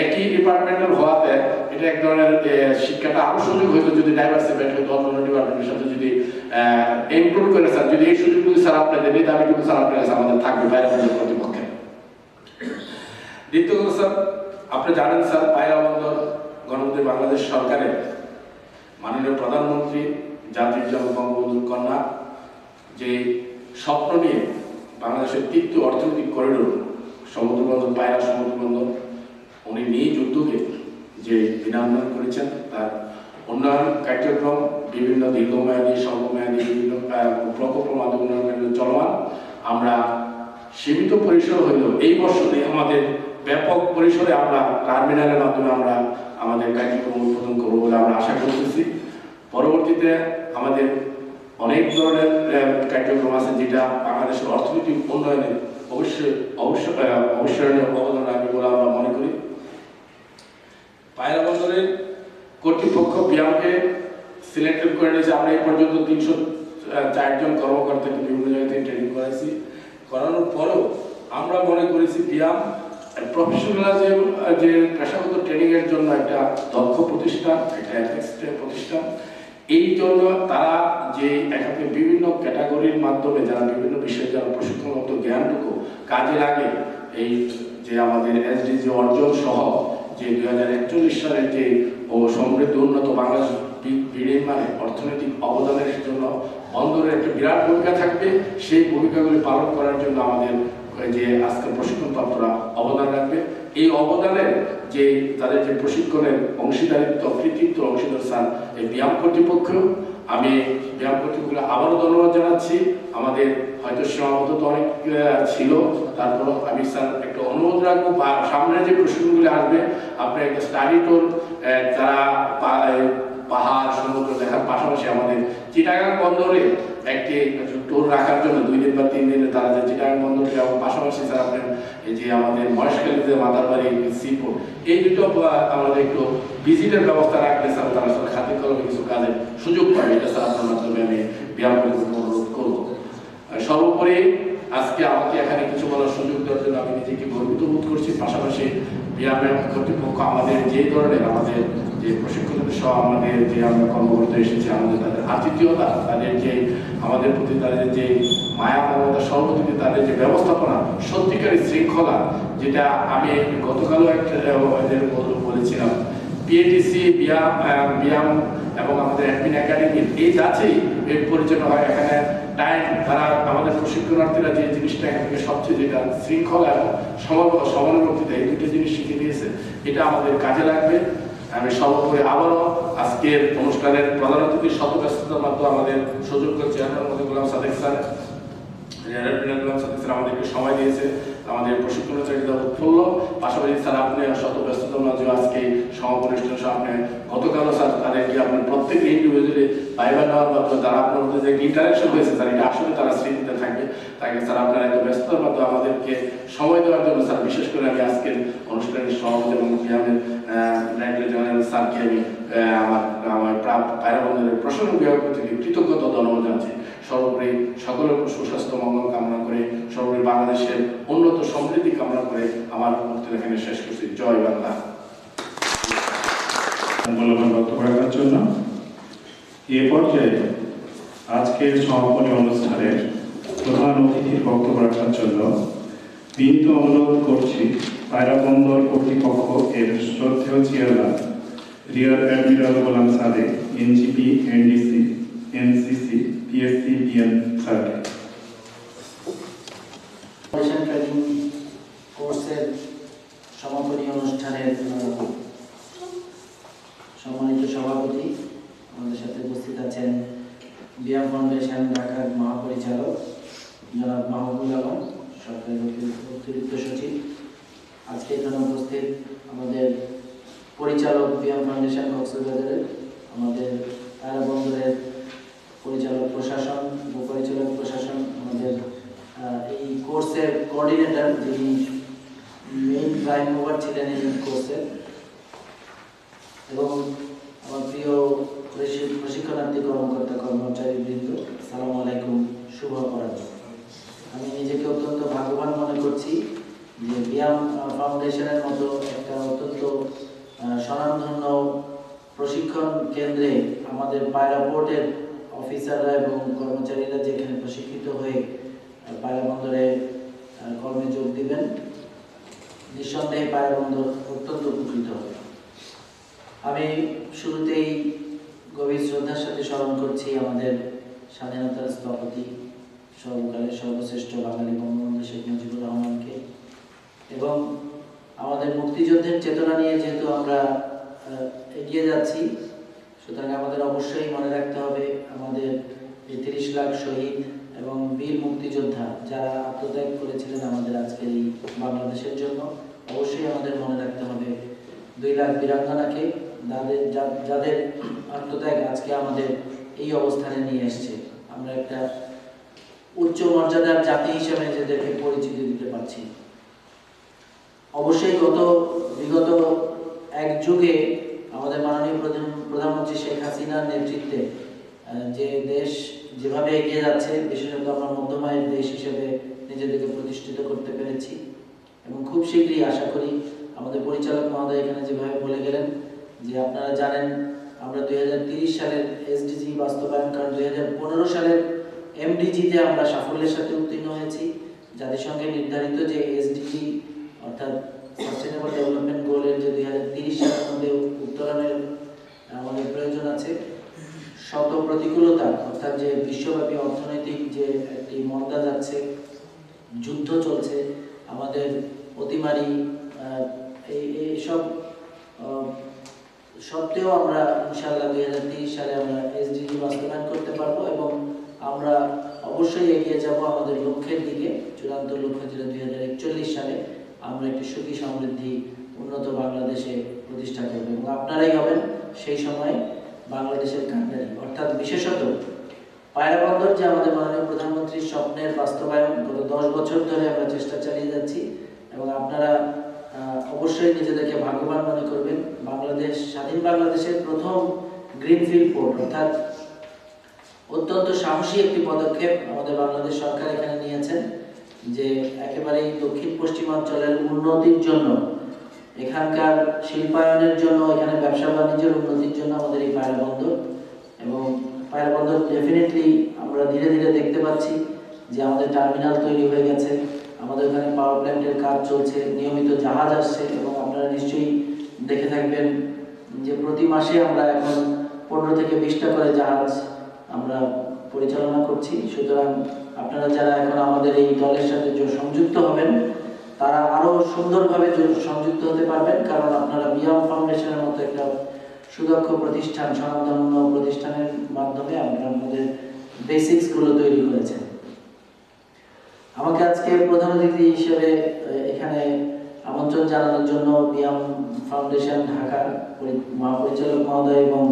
একই ডিপার্টমেন্টের হওয়াতে এটা এক ধরনের শিক্ষাটা আরো সুযোগ হইতো যদি ডাইভার্সিফাইড হইতো, অন্য ডিপার্টমেন্টের সাথে যদি ইনক্লুড করে স্যার যদি এই সুযোগগুলি স্যার আপনাদের এই দাবিটুকু স্যার আপনার কাছে আমাদের থাকবে পায়রা বন্দর কর্তৃপক্ষের। দ্বিতীয় কথা স্যার, আপনি জানেন স্যার পায়রা বন্দর গণতন্ত্রী বাংলাদেশ সরকারের মাননীয় প্রধানমন্ত্রী জাতির জনক বঙ্গবন্ধুর কন্যা যে স্বপ্ন নিয়ে বাংলাদেশের তৃতীয় অর্থনৈতিক করিডোর সমুদ্রবন্দর পায়রা সমুদ্রবন্দর উনি নিজ উদ্যোগে যে বিনামূল্য করেছেন, তার উন্নয়ন কার্যক্রম বিভিন্ন দীর্ঘমেয়াদী স্বল্পমেয়াদী বিভিন্ন প্রকল্পের মাধ্যমে উন্নয়ন চলমান। আমরা সীমিত পরিসর হইলেও এই বছরে আমাদের ব্যাপক পরিসরে আমরা টার্মিনালের মাধ্যমে আমরা আমাদের কার্যক্রম উদ্বোধন করবো বলে আমরা আশা করতেছি। পরবর্তীতে আমাদের অনেক ধরনের কার্যক্রম আছে যেটা বাংলাদেশের অর্থনৈতিক উন্নয়নে অবশ্যই অবদান রাখবে বলে আমরা মনে করি। পায়রা বন্দরের কর্তৃপক্ষ বিয়ামকে সিলেক্টেড করে নিয়েছে। আমরা এই পর্যন্ত 304 জন কর্মকর্তাকে বিভিন্ন জায়গায় ট্রেনিং করাইছি। করানোর পরেও আমরা মনে করেছি বিয়াম প্রফেশনালিজম যে পেশাগত ট্রেনিং এর জন্য একটা দক্ষ প্রতিষ্ঠান, একটা এথিক্সের প্রতিষ্ঠান। এই জন্য তারা যে এখানে বিভিন্ন ক্যাটাগরির মাধ্যমে যারা বিভিন্ন বিষয়ে যারা প্রশিক্ষণগত জ্ঞানটুকু কাজে লাগে, এই যে আমাদের এসডিজি অর্জন সহ যে 2041 সালের যে সমৃদ্ধ উন্নত বাংলাদেশ বিনির্মাণে অর্থনৈতিক অবদানের জন্য বন্দরের একটা বিরাট ভূমিকা থাকবে। সেই ভূমিকাগুলি পালন করার জন্য আমাদের যে আজকের প্রশিক্ষণপ্রাপ্তরা অবদান রাখবে। এই অবদানের যে তাদের যে প্রশিক্ষণের অংশীদারিত্ব কৃতিত্ব অংশীদার স্যার এই ব্যায়াম কর্তৃপক্ষ, আমি ব্যায়াম কর্তৃপক্ষকে আবারও ধন্যবাদ জানাচ্ছি। আমাদের হয়তো সীমাবদ্ধতা অনেক ছিল, তারপরও আমি স্যার একটা অনুরোধ রাখবো সামনে যে প্রশিক্ষণগুলি আসবে আপনার একটা স্টাডি ট্যুর যারা পাহাড় সমুদ্র দেখার পাশাপাশি আমাদের চিটাগাং বন্দরে একটি ট্যুর রাখার জন্য 2 দিন বা 3 দিনে তারা যে চিটাগাং বন্দরটি এবং পাশাপাশি স্যার আপনার এই যে আমাদের মহেশখালীতে মাদারবাড়ি সিপোর্ট এই দুটো আমাদের একটু ভিজিটের ব্যবস্থা রাখলে স্যার তারা খাতে কলমে কিছু কাজের সুযোগ পাবে। এটা স্যার আপনার মাধ্যমে আমি ব্যায়াম করে অনুরোধ করবো। সর্বোপরি আজকে আমাকে এখানে কিছু বলার সুযোগ দেওয়ার জন্য আমি নিজেকে গর্বিত বোধ করছি। পাশাপাশি বিআরএম কর্তৃপক্ষ আমাদের যে ধরনের আমাদের যে প্রশিক্ষণ সহ আমাদের যে আমরা কর্মকর্তা এসেছি, আমাদের তাদের আতিথ্যতা, তাদের যে আমাদের প্রতি তাদের যে মায়া মমতা, সর্বদিকে তাদের যে ব্যবস্থাপনা, সত্যিকারের শৃঙ্খলা, যেটা আমি গতকালও একটা বলেছিলাম, পিএটিসি বিয়াম এবং আমাদের অ্যাডমিন একাডেমির এই যাচ্ছেই এর পরিচালনা হয় এখানে টাইম, তারা আমাদের প্রশিক্ষণার্থীরা যে জিনিসটা এখান থেকে সবচেয়ে যেটা শৃঙ্খলা এবং সমানুবর্তিতা, এই দুটো জিনিস শিখে দিয়েছে, এটা আমাদের কাজে লাগবে। আমি সর্বোপরি আবারও আজকের অনুষ্ঠানের প্রধান অতিথি শত ব্যস্ততার মাধ্যমে আমাদের সুযোগ্য চেয়ারম্যান মোহাম্মদ গোলাম সাদেক স্যার আমাদেরকে সময় দিয়েছে, আমাদের প্রশিক্ষণার্থীরা উৎফুল্ল। পাশাপাশি স্যার আপনি শত ব্যস্ততার মাঝে আজকে সমাপন অনুষ্ঠানের আপনি গতকালও স্যার তাদেরকে আপনার প্রত্যেক ইন্ডিভিজুয়ালি ভাইবার নেওয়ার মাধ্যমে তারা আপনার মধ্যে যে ইন্টারাকশন হয়েছে স্যার, এটা আসলে তারা স্মৃতিতে থাকবে। তাকে স্যার আপনার এত ব্যস্ততার মাধ্যমে আমাদেরকে সময় দেওয়ার জন্য স্যার বিশেষ করে আমি আজকের অনুষ্ঠানের সভাপতি এবং বিহামের ডাইরেক্টর জেনারেল স্যারকে আমি আমার পায়রা বন্ধনের প্রশাসন বিভাগ থেকে কৃতজ্ঞতা ধন্যবাদ জানাচ্ছি। সর্বোপরি সকলের সুস্বাস্থ্য মঙ্গল কামনা করে, সর্বোপরি বাংলাদেশের উন্নত সমৃদ্ধি কামনা করে আমার বক্তব্য এখানে শেষ করছি। জয় বাংলা। মূল্যবান বক্তব্য রাখার জন্য এ পর্যায়ে আজকের সমাপনী অনুষ্ঠানের প্রধান অতিথির বক্তব্য রাখার জন্য বিনীত অনুরোধ করছি পায়রা বন্দর কর্তৃপক্ষ এর শ্রদ্ধেয় chairman rear admiral Golam Sadek, NGP, NDC, NCC, PSC, BN স্যারকে। ট্রেনিং কোর্সের সমাপনী অনুষ্ঠানের সম্মানিত সভাপতি, আমাদের সাথে উপস্থিত আছেন বিয়াম ফাউন্ডেশন ঢাকার মহাপরিচালক জনাব মাহবুবুল আলম, সরকারি অতিরিক্ত সচিব। আজকে এখানে উপস্থিত আমাদের পরিচালক বিয়াম ফাউন্ডেশন কক্সবাজারের, আমাদের পায়রা বন্দরের পরিচালক প্রশাসন, উপপরিচালক প্রশাসন, আমাদের এই কোর্সের কোঅর্ডিনেটর যিনি মেইন প্রাইম মুভার ছিলেন এই কোর্সের, এবং আমার প্রিয় প্রশিক্ষণার্থী কর্মকর্তা কর্মচারীবৃন্দ, আসসালামু আলাইকুম, শুভ অপরাহ্ন। আমি নিজেকে অত্যন্ত ভাগ্যবান মনে করছি যে বিয়াম ফাউন্ডেশনের মতো একটা অত্যন্ত স্বনামধন্য প্রশিক্ষণ কেন্দ্রে আমাদের পায়রা পোর্টের অফিসাররা এবং কর্মচারীরা যেখানে প্রশিক্ষিত হয়ে পায়রা বন্দরে কর্মে যোগ দিবেন, নিঃসন্দেহে পায়রা বন্দর অত্যন্ত উপকৃত হবে। আমি শুরুতেই গভীর শ্রদ্ধার সাথে স্মরণ করছি আমাদের স্বাধীনতার স্থপতি, সর্বকালের সর্বশ্রেষ্ঠ বাঙালি বঙ্গবন্ধু শেখ মুজিবুর রহমানকে, এবং আমাদের মুক্তিযুদ্ধের চেতনা নিয়ে যেহেতু আমরা এগিয়ে যাচ্ছি, সুতরাং আমাদের অবশ্যই মনে রাখতে হবে আমাদের 30 লাখ শহীদ এবং বীর মুক্তিযোদ্ধা যারা আত্মত্যাগ করেছিলেন আমাদের আজকের এই বাংলাদেশের জন্য। অবশ্যই আমাদের মনে রাখতে হবে 2 লাখ বীরাঙ্গনাকে, যাদের আত্মত্যাগ আজকে আমাদের এই অবস্থানে নিয়ে এসছে। আমরা একটা উচ্চ মর্যাদার জাতি হিসেবে নিজেদেরকে পরিচিতি দিতে পারছি। অবশ্যই বিগত এক যুগে আমাদের মাননীয় প্রধানমন্ত্রী শেখ হাসিনার নেতৃত্বে যে দেশ যেভাবে এগিয়ে যাচ্ছে, বিশেষত আমরা মধ্যমায়ের দেশ হিসেবে নিজেদেরকে প্রতিষ্ঠিত করতে পেরেছি, এবং খুব শীঘ্রই আশা করি আমাদের পরিচালক মহোদয় এখানে যেভাবে বলে গেলেন যে আপনারা জানেন আমরা 2030 সালের এসডিজি বাস্তবায়ন, কারণ 2015 সালের এমডিজিতে আমরা সাফল্যের সাথে উত্তীর্ণ হয়েছি। জাতিসংঘে নির্ধারিত যে এসডিজি অর্থাৎ সাস্টেনেবল ডেভেলপমেন্ট গোলের যে 2030 সালের মধ্যে উত্তরণের আমাদের প্রয়োজন আছে, শত প্রতিকূলতা অর্থাৎ যে বিশ্বব্যাপী অর্থনৈতিক যে একটি মন্দা যাচ্ছে, যুদ্ধ চলছে, আমাদের অতিমারি, এইসব সত্ত্বেও আমরা ইনশাআল্লাহ 2030 সালে আমরা এসডিজি বাস্তবায়ন করতে পারবো, এবং আমরা অবশ্যই এগিয়ে যাব আমাদের লক্ষ্যের দিকে। চূড়ান্ত লক্ষ্য ছিল 2041 সালে আমরা একটি সুখী সমৃদ্ধি উন্নত বাংলাদেশে প্রতিষ্ঠা করব, এবং আপনারাই হবেন সেই সময় বাংলাদেশের কান্ডারি। অর্থাৎ বিশেষত পায়রা বন্দর যে আমাদের মাননীয় প্রধানমন্ত্রীর স্বপ্নের বাস্তবায়ন, গত 10 বছর ধরে আমরা চেষ্টা চালিয়ে যাচ্ছি, এবং আপনারা অবশ্যই নিজেদেরকে ভাগ্যবান মনে করবেন। বাংলাদেশ, স্বাধীন বাংলাদেশের প্রথম গ্রিনফিল্ড পোর্ট, অর্থাৎ অত্যন্ত সাহসী একটি পদক্ষেপ আমাদের বাংলাদেশ সরকার এখানে নিয়েছেন, যে একেবারেই দক্ষিণ পশ্চিমাঞ্চলের উন্নতির জন্য, এখানকার শিল্পায়নের জন্য, এখানে ব্যবসা বাণিজ্যের উন্নতির জন্য আমাদের এই পায়রা বন্দর। এবং পায়রা বন্দর ডেফিনেটলি আমরা ধীরে ধীরে দেখতে পাচ্ছি যে আমাদের টার্মিনাল তৈরি হয়ে গেছে, আমাদের ওখানে পাওয়ার প্ল্যান্টের কাজ চলছে, নিয়মিত জাহাজ আসছে, এবং আপনারা নিশ্চয়ই দেখে থাকবেন যে প্রতি মাসে আমরা এখন 15 থেকে 20টা করে জাহাজ আমরা পরিচালনা করছি। সুতরাং আপনারা যারা এখন আমাদের এই দলের সাথে সংযুক্ত হবেন তারা আরো সুন্দরভাবে সংযুক্ত হতে পারবেন, কারণ আপনারা বিয়াম ফাউন্ডেশনের মতো একটা সুদক্ষ প্রতিষ্ঠান, স্বনামধন্য প্রতিষ্ঠানের মাধ্যমে আপনারা আমাদের বেসিক্স গুলো তৈরি করেছেন। আমাকে আজকে প্রধান অতিথি হিসেবে এখানে আমন্ত্রণ জানানোর জন্য বিয়াম ফাউন্ডেশন ঢাকার মহাপরিচালক মহোদয় এবং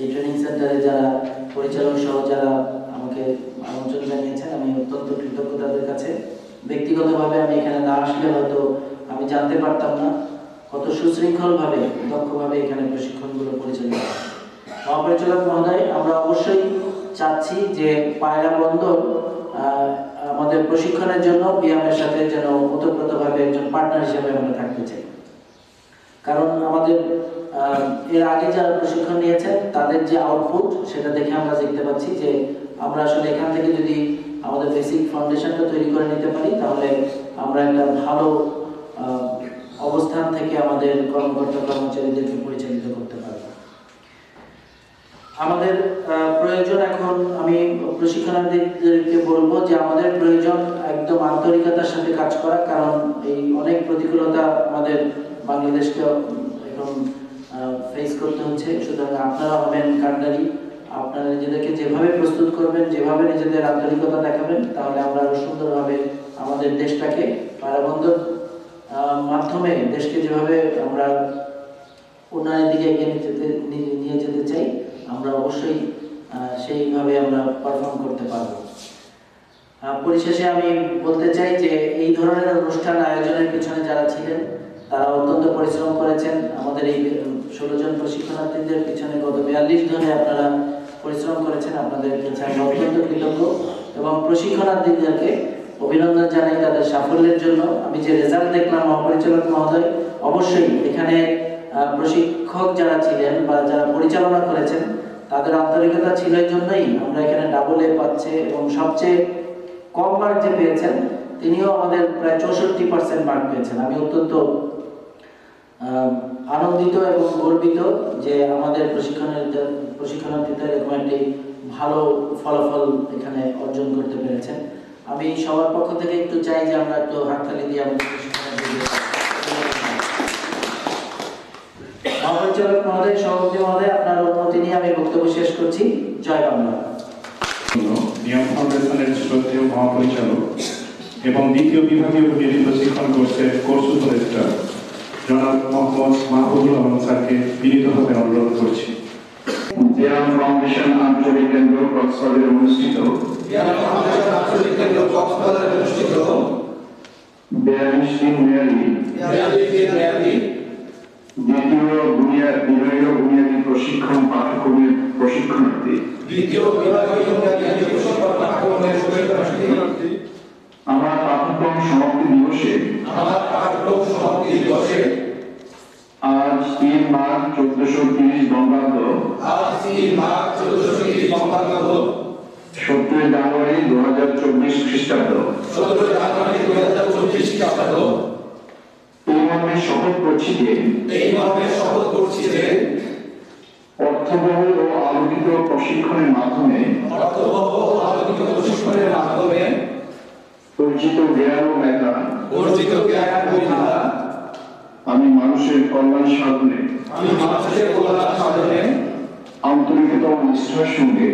এই ট্রেনিং সেন্টারে যারা পরিচালক সহ যারা আমাকে আমন্ত্রণ জানিয়েছেন, আমি অত্যন্ত কৃতজ্ঞ তাদের কাছে। ব্যক্তিগতভাবে আমি এখানে না আসলে হয়তো আমি জানতে পারতাম না কত সুশৃঙ্খলভাবে, দক্ষভাবে এখানে প্রশিক্ষণগুলো পরিচালিত হয়। মহাপরিচালক মহোদয়, আমরা অবশ্যই চাচ্ছি যে পায়রা বন্দর আমাদের প্রশিক্ষণের জন্য বিয়ামের সাথে যেন ওতপ্রোতভাবে একজন পার্টনার হিসেবে আমরা থাকতে চাই, কারণ আমাদের এর আগে যারা প্রশিক্ষণ নিয়েছেন তাদের যে আউটপুট সেটা দেখে আমরা দেখতে পাচ্ছি যে আমরা আসলে এখান থেকে যদি আমাদের বেসিক ফাউন্ডেশনটা তৈরি করে নিতে পারি তাহলে আমরা একটা ভালো অবস্থান থেকে আমাদের কর্মকর্তা কর্মচারীদেরকে পরিচালিত করতে পারব। আমাদের প্রয়োজন, এখন আমি প্রশিক্ষণার্থীদেরকে বলবো যে আমাদের প্রয়োজন একদম আন্তরিকতার সাথে কাজ করা, কারণ এই অনেক প্রতিকূলতা আমাদের বাংলাদেশকে এখন ফেস করতে হচ্ছে। সুতরাং আপনারা হবেন কান্ডারি, আপনারা নিজেদেরকে যেভাবে প্রস্তুত করবেন, যেভাবে নিজেদের আন্তরিকতা দেখাবেন, তাহলে আমরা আরো সুন্দরভাবে আমাদের দেশটাকে পায়রা বন্দর মাধ্যমে দেশকে যেভাবে আমরা উন্নয়নের দিকে এগিয়ে নিয়ে যেতে চাই, আমরা অবশ্যই সেইভাবে আমরা পারফর্ম করতে পারবো। পরিশেষে আমি বলতে চাই যে এই ধরনের অনুষ্ঠান আয়োজনের পিছনে যারা ছিলেন তারা অত্যন্ত পরিশ্রম করেছেন। আমাদের এই 16 জন প্রশিক্ষণার্থীদের পিছনে গত 42 ধরে আপনারা পরিশ্রম করেছেন, আপনাদের কাছে আমরা অত্যন্ত কৃতজ্ঞ এবং প্রশিক্ষণার্থীদেরকে অভিনন্দন জানাই তাদের সাফল্যের জন্য। আমি যে রেজাল্ট দেখলাম মহাপরিচালক মহোদয়, অবশ্যই এখানে প্রশিক্ষক যারা ছিলেন বা যারা পরিচালনা করেছেন তাদের আন্তরিকতা ছিল, এই জন্যই আমরা এখানে ডাবল এ পাচ্ছে, এবং সবচেয়ে কম মার্ক যে পেয়েছেন তিনিও আমাদের প্রায় 64% মার্ক পেয়েছেন। আমি অত্যন্ত আনন্দিত এবং গর্বিত যে আমাদের প্রশিক্ষণার্থীদের এরকম একটি ভালো ফলাফল এখানে অর্জন করতে পেরেছেন। আমি সবার পক্ষ থেকে একটু চাই যে আমরা একটু হাততালি দিয়ে আমাদের মহাপরিচালক মহোদয়, সভাপতি মহোদয়, আপনার অনুমতি নিয়ে আমি বক্তব্য শেষ করছি। জয় বাংলা। বিয়াম ফাউন্ডেশনের শ্রদ্ধেয় মহাপরিচালক এবং দ্বিতীয় বিভাগীয় প্রতিনিধি প্রশিক্ষণ কোর্সের কোর্স উপদেষ্টা জনাব মোহাম্মদ মাহবুবুল আলম স্যারকে বিনীতভাবে অনুরোধ করছি। বিয়াম ফাউন্ডেশন আঞ্চলিক কেন্দ্র কক্সবাজারে অনুষ্ঠিত 42 দিন মেয়াদী দ্বিতীয় বিভাগীয় বুনিয়াদী প্রশিক্ষণ পাঠ্যক্রমের প্রশিক্ষণার্থী আমার পাঠ্যক্রম সমাপ্তি দিবসে আজ 3 মার্চ 1430 বঙ্গাব্দ 17 জানুয়ারি 2024 খ্রিস্টাব্দ এই মর্মে শপথ করছি যে অর্থবহ ও আলোকিত প্রশিক্ষণের মাধ্যমে অর্জিত জ্ঞান ও মেধা আমি মানুষের কল্যাণ সাধনে আন্তরিকতা ও নিষ্ঠার সঙ্গে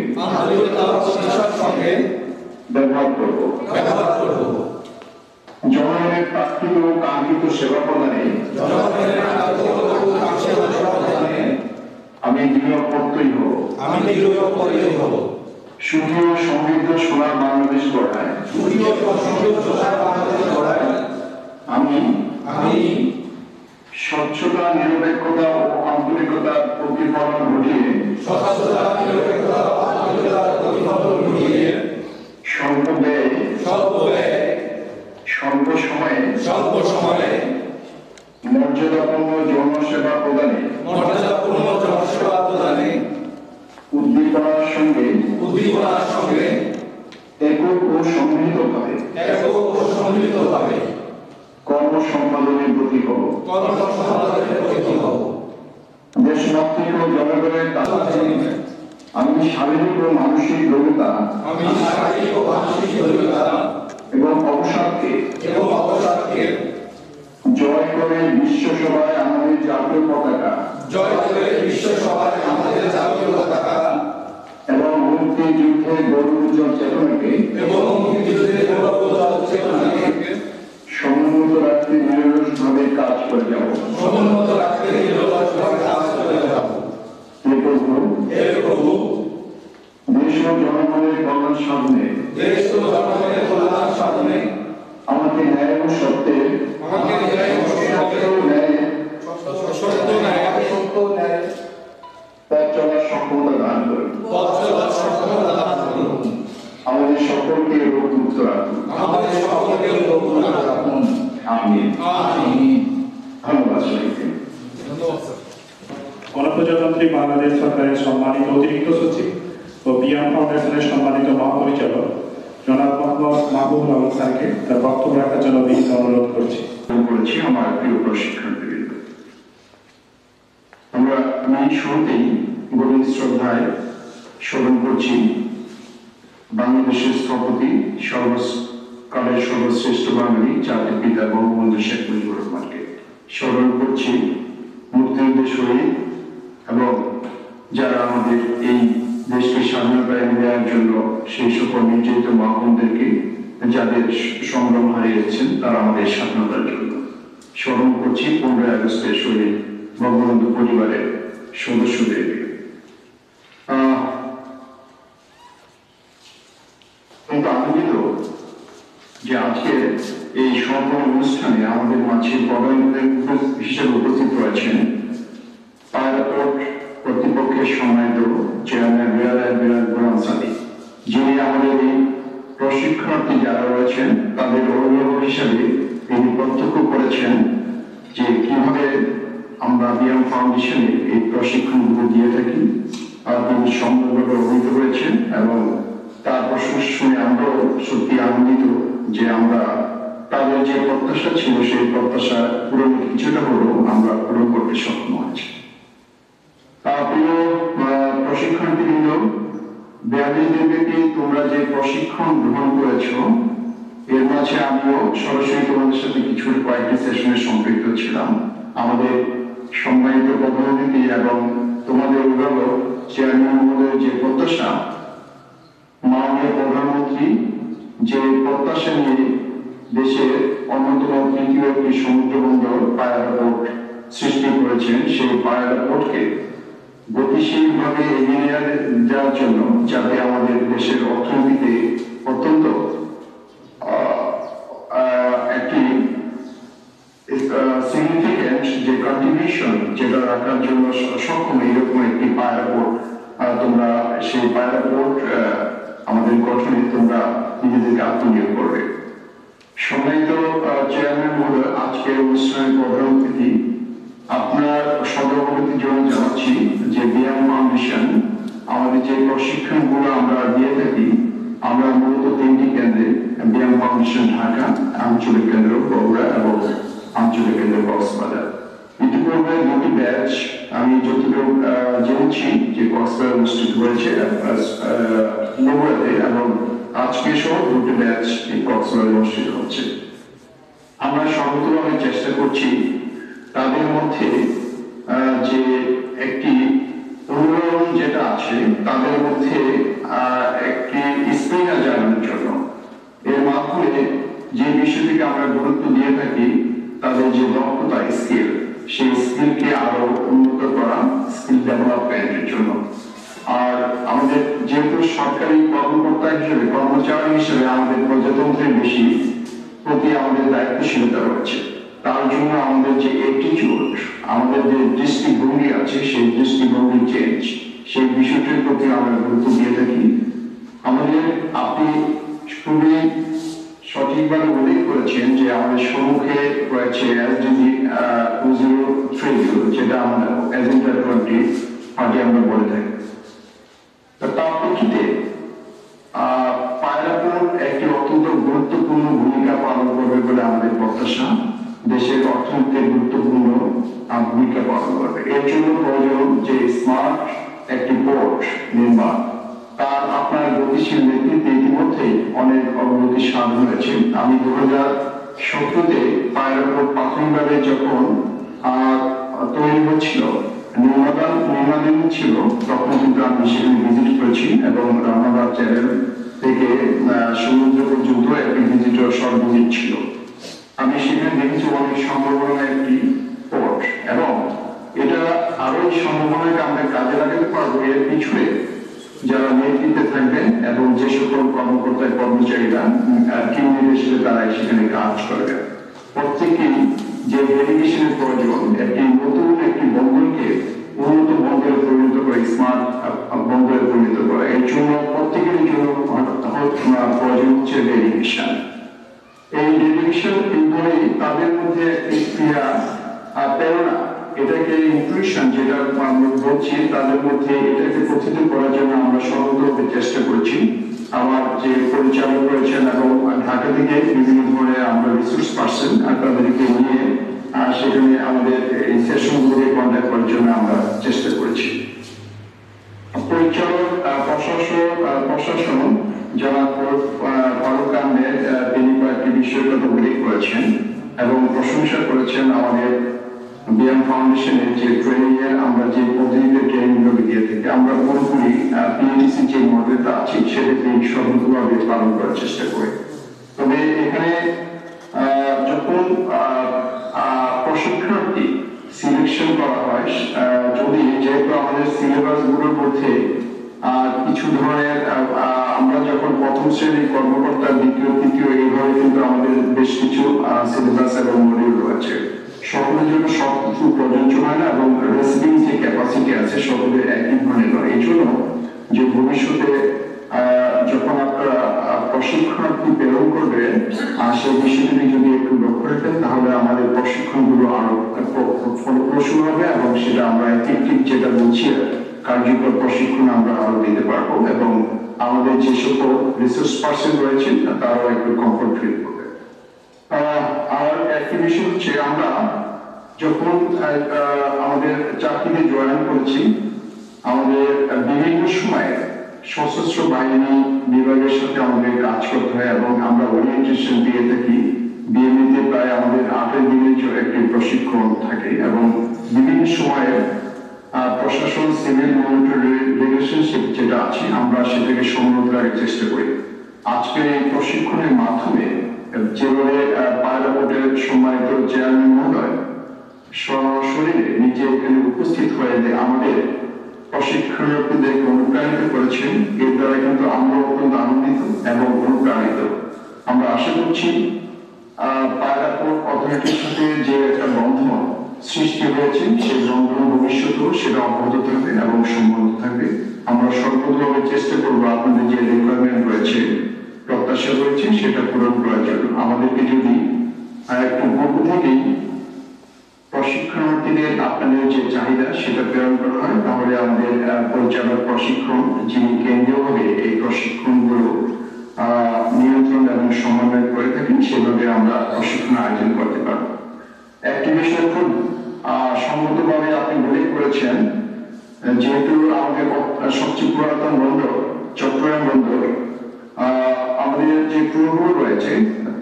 ব্যবহার করব। জনগণের প্রাকৃত ও কাঙ্ক্ষিত সেবা প্রদানে আমি দৃঢ় প্রত্যয়ী হব। সুখী ও সমৃদ্ধ সোনার বাংলাদেশ গড়ায় আমি সৎ স্বচ্ছতা, নিরপেক্ষতা ও আন্তরিকতার প্রতিফলন ঘটিয়ে স্বল্প ব্যয় স্বল্প সময়ে মর্যাদাপূর্ণ জনসেবা প্রদানে উদ্দীপনার সঙ্গে একক ও সম্মিলিতভাবে কর্ম সম্পাদনের প্রতি হব। দেশমাতৃক ও জনগণের আমি শারীরিক ও মানসিক দৃঢ়তা এবং অবসাদকে জয় করে বিশ্বসভায় আমাদের জাতীয় পতাকা এবং মুক্তিযুদ্ধে গৌরবোজ্জ্বল চেতনাকে সমুন্নত রাখতে নিরলসভাবে কাজ করে যাব। হে প্রভু, দেশ ও জনগণের কল্যাণ সাধনে আমাকে ন্যায় ও সত্যের পথ চলার সক্ষমতা দান করুন। আমাদের সকলকে রোগমুক্ত রাখুন। আমিন। ধন্যবাদ সবাইকে। গণপ্রজাতন্ত্রী বাংলাদেশ সরকারের সম্মানিত অতিরিক্ত সচিব ও বিয়াম ফাউন্ডেশনের সম্মানিত মহাপরিচালক জনাব মোহাম্মদ মাহবুবুল আলম স্যারকে তার বক্তব্য রাখার জন্য বিনীত অনুরোধ করছি। আমার প্রিয় প্রশিক্ষণবৃন্দ, আমি শুরুতেই গভীর শ্রদ্ধায় স্মরণ করছি বাংলাদেশের স্থপতি, সর্বকালের সর্বশ্রেষ্ঠ বাঙালি জাতির পিতা বঙ্গবন্ধু শেখ মুজিবুর রহমানকে। স্মরণ করছি মুক্তিযুদ্ধের শহীদ এবং যারা আমাদের এই দেশকে স্বাধীনতা এনে দেওয়ার জন্য সেই সকল নির্যাতিত মা বোনদেরকে, যাদের সংগ্রাম হারিয়েছেন তারা আমাদের স্বাধীনতার জন্য। স্মরণ করছি 15 আগস্টের শহীদ বঙ্গবন্ধু পরিবারের সদস্যদেরকে। কিন্তু আনন্দিত যে আজকের এই সম্পূর্ণ অনুষ্ঠানে আমাদের মাঝে প্রধান হিসেবে উপস্থিত রয়েছেন পায়রা পোর্ট কর্তৃপক্ষের সম্মানিত চেয়ারম্যান রিয়াদ গোলাম সাদিক, যিনি আমাদের এই প্রশিক্ষণার্থী যারা রয়েছেন তাদের অভিভাবক হিসেবে তিনি প্রত্যক্ষ করেছেন যে কিভাবে আমরা বিয়াম ফাউন্ডেশনে এই প্রশিক্ষণগুলো দিয়ে থাকি। আর তিনি সম্পূর্ণভাবে অভিহিত হয়েছেন এবং তার প্রশংসা শুনে আমরাও সত্যি আনন্দিত যে আমরা তাদের যে প্রত্যাশা ছিল সেই প্রত্যাশা পূরণ কিছুটা হলেও আমরা পূরণ করতে সক্ষম হয়েছি। প্রিয় প্রশিক্ষণার্থীবৃন্দ, 42 দিনব্যাপী তোমরা যে প্রশিক্ষণ গ্রহণ করেছ, এর মাঝে আমিও সরাসরি তোমাদের সাথে কয়েকটি সেশনে সম্পৃক্ত ছিলাম। আমাদের সম্মানিত প্রধান অতিথি এবং তোমাদের অভিভাবক চেয়ারম্যান মহোদয়ের যে প্রত্যাশা, মাননীয় প্রধানমন্ত্রী যে প্রত্যাশা নিয়ে দেশের অন্যতম তৃতীয় একটি সমুদ্র বন্দর পায়রা পোর্ট সৃষ্টি করেছেন, সেই পায়রা পোর্টকে গতিশীলভাবে এগিয়ে যাওয়ার জন্য, যাতে আমাদের দেশের অর্থনীতিতে অত্যন্ত একটি সিগনিফিকেন্ট যে কন্ট্রিবিউশন যেটা রাখার জন্য সক্ষম, এইরকম একটি পায়রা পোর্ট তোমরা সেই পায়রা পোর্ট আমাদের গঠনে তোমরা নিজেদেরকে আত্মনিয়োগ করবে। সম্মানিত চেয়ারম্যান মহোদয়, আজকের অনুষ্ঠানের প্রধান অতিথি, আপনার সদরবর্তীর জন্য জানাচ্ছি যে বিয়াম ফাউন্ডেশন আমাদের যে প্রশিক্ষণগুলো আমরা দিয়ে থাকি, আমরা মূলত 3টি কেন্দ্রে, বিয়াম ফাউন্ডেশন ঢাকা, আঞ্চলিক কেন্দ্র বগুড়া এবং আঞ্চলিক কেন্দ্র কক্সবাজার। ইতিপূর্বে 2টি ব্যাচ আমি যতটুকু জেনেছি যে কক্সবাজার অনুষ্ঠিত হয়েছে বগুড়াতে, এবং আজকে সহ 2টি ব্যাচ এই কক্সবাজার অনুষ্ঠিত হচ্ছে। আমরা সর্বতভাবে চেষ্টা করছি তাদের মধ্যে যে একটি অনুরোধ যেটা আছে তাদের মধ্যে একটি স্প্রিঙ্গা জানানোর জন্য, এর মাধ্যমে যে বিষয়টিকে আমরা গুরুত্ব দিয়ে থাকি তাদের যে দক্ষতা স্কিল, সেই স্কিলকে আরো উন্নত করা, স্কিল ডেভেলপমেন্টের জন্য। আর আমাদের যেহেতু সরকারি কর্মকর্তা হিসেবে, কর্মচারী হিসেবে আমাদের প্রজাতন্ত্রের বেশি প্রতি আমাদের দায়িত্বশীলতা রয়েছে, তার জন্য আমাদের যে অ্যাটিটিউড, আমাদের যে দৃষ্টিভঙ্গি আছে সেই দৃষ্টিভঙ্গি চেঞ্জ, সেই বিষয়টির প্রতি আমরা গুরুত্ব দিয়ে থাকি। আমাদের আপনি খুবই সঠিকভাবে উল্লেখ করেছেন যে আমাদের সম্মুখে রয়েছে SDG 2030, যেটা আমরা এজেন্ডা 20 আমরা বলে থাকি। তার প্রেক্ষিতে পায়রাপুর একটি অত্যন্ত গুরুত্বপূর্ণ ভূমিকা পালন করবে বলে আমাদের প্রত্যাশা। দেশের অর্থনীতিতে গুরুত্বপূর্ণ ভূমিকা পালন করবে। এর জন্য প্রয়োজন যে স্মার্ট একটি পোর্ট নির্মাণ। তার আপনার গতিশীল নেতৃত্বে ইতিমধ্যেই অনেক অগ্রগতি সাধন হয়েছে। আমি 2017-তে পায়রাপুর প্রাথমিকভাবে যখন তৈরি হচ্ছিল, নির্মাণাধীন ছিল, তখন কিন্তু আমি সেখানে ভিজিট করেছি এবং রানাঘাট চ্যানেল থেকে সমুদ্র পর্যন্ত একটি ভিজিটর শর্ট ভিজিট ছিল। আমি সেখানে দেখেছি অনেক সম্ভাবনা একটি পোর্ট, এবং এটা আরো সম্ভাবনাকে আমরা কাজে লাগাতে পারবো। এর পিছনে যারা নেতৃত্বে থাকবেন এবং যে সকল কর্মকর্তা কর্মচারীরা কি নির্দেশে তারা সেখানে কাজ করবে, প্রত্যেকেই যে ডেডিকেশনের প্রয়োজন একটি নতুন একটি বন্দরকে উন্নত বন্দরে পরিণত করে, স্মার্ট বন্দরে পরিণত করা, এর জন্য প্রত্যেকের জন্য প্রয়োজন হচ্ছে ডেডিকেশন। এই ডেডিকেশন কিন্তু তাদের মধ্যে একটি ক্রিয়া প্রেরণা, এটাকে ইনক্লুশন যেটা আমরা বলছি, তাদের মধ্যে এটাকে প্রতিষ্ঠিত করার জন্য আমরা সর্বতভাবে চেষ্টা করছি। আমার যে পরিচালক রয়েছেন এবং ঢাকা থেকে বিভিন্ন ধরনের আমরা রিসোর্স পার্সন তাদেরকে নিয়ে সেখানে আমাদের এই সেশনগুলোকে কন্ডাক্ট করার জন্য আমরা চেষ্টা করেছি। পরিচালক প্রশাসন যারা ফারুক আহমেদ, তিনি কয়েকটি বিষয়ের কথা উল্লেখ করেছেন এবং প্রশংসা করেছেন আমাদের বিএম ফাউন্ডেশনের যে ট্রেনিং এর আমরা যে পদ্ধতিতে ট্রেনিং গুলো দিয়ে থাকি। আমরা পুরোপুরি পিএটিসি যে মডেলটা আছে সেটাকে সর্বতভাবে পালন করার চেষ্টা করি। তবে এখানে যখন প্রশিক্ষণার্থী সিলেকশন করা হয়, যদি যেহেতু আমাদের সিলেবাস গুলোর মধ্যে কিছু ধরনের আমরা যখন প্রথম শ্রেণীর কর্মকর্তা, দ্বিতীয় তৃতীয় এইভাবে কিন্তু আমাদের বেশ কিছু সিলেবাস এবং মডিউল রয়েছে। সকলের জন্য সবকিছু প্রযোজ্য হয় না এবং রেসিপিং যে ক্যাপাসিটি আছে সকলের একই ধরনের নয়। এই জন্য যে ভবিষ্যতে যখন আপনারা প্রশিক্ষণার্থী প্রেরণ করবেন সেই বিষয়টি যদি একটু লক্ষ্য রাখেন, তাহলে আমাদের প্রশিক্ষণগুলো আরো ফলপ্রসূ হবে এবং সেটা আমরা ঠিক যেটা বলছি কার্যকর প্রশিক্ষণ আমরা আরো দিতে পারবো এবং আমাদের যে সকল রিসোর্স পার্সন রয়েছেন তারাও একটু কমফোর্ট ফিল করবে। আর একটি বিষয় হচ্ছে আমরা যখন আমাদের চাকরিতে জয়েন করেছি, আমাদের বিভিন্ন সময়ে সশস্ত্র বাহিনী বিভাগের সাথে আমাদের কাজ করতে হয় এবং আমরা ওরিয়েন্টেশন দিয়ে থাকি। বিএমইতে প্রায় আমাদের 8 দিনের একটি প্রশিক্ষণ থাকে এবং বিভিন্ন সময়ে প্রশাসন সিভিল মিলিটারি রিলেশনশিপ যেটা আছে আমরা সেটাকে সমন্বয় করার চেষ্টা করি। আজকের এই প্রশিক্ষণের মাধ্যমে যেভাবে পায়রাপোর্টের সম্মানিত চেয়ারম্যান মহোদয় সশরীরে নিজে এখানে উপস্থিত হয়ে আমাদের প্রশিক্ষণার্থীদেরকে অনুপ্রাণিত করেছেন, এর দ্বারা কিন্তু আমরা অত্যন্ত আনন্দিত এবং অনুপ্রাণিত। আমরা আশা করছি পায়রাপোর্ট অথরিটির সাথে যে একটা বন্ধন সৃষ্টি হয়েছে সেই বন্ধন ভবিষ্যতেও সেটা অব্যাহত থাকবে এবং সম্বন্ধ থাকবে। আমরা সর্বতভাবে চেষ্টা করবো আপনাদের যে রিকোয়ারমেন্ট রয়েছে, প্রত্যাশা রয়েছে সেটা পূরণ করার জন্য। আমাদেরকে যদি একটু পূর্ব থেকেই প্রশিক্ষণার্থীদের আপনাদের যে চাহিদা সেটা প্রেরণ করা হয়, তাহলে আমাদের পরিচালক প্রশিক্ষণ যিনি কেন্দ্রীয়ভাবে এই প্রশিক্ষণগুলো নিয়ন্ত্রণ এবং সমন্বয় করে থাকেন সেভাবে আমরা প্রশিক্ষণ আয়োজন করতে পারব। একটি বিষয় খুব সম্মতভাবে আপনি উল্লেখ করেছেন, যেহেতু আমাদের সবচেয়ে পুরাতন বন্দর চট্টগ্রাম বন্দর, আমাদের যে ক্রুগুলো রয়েছে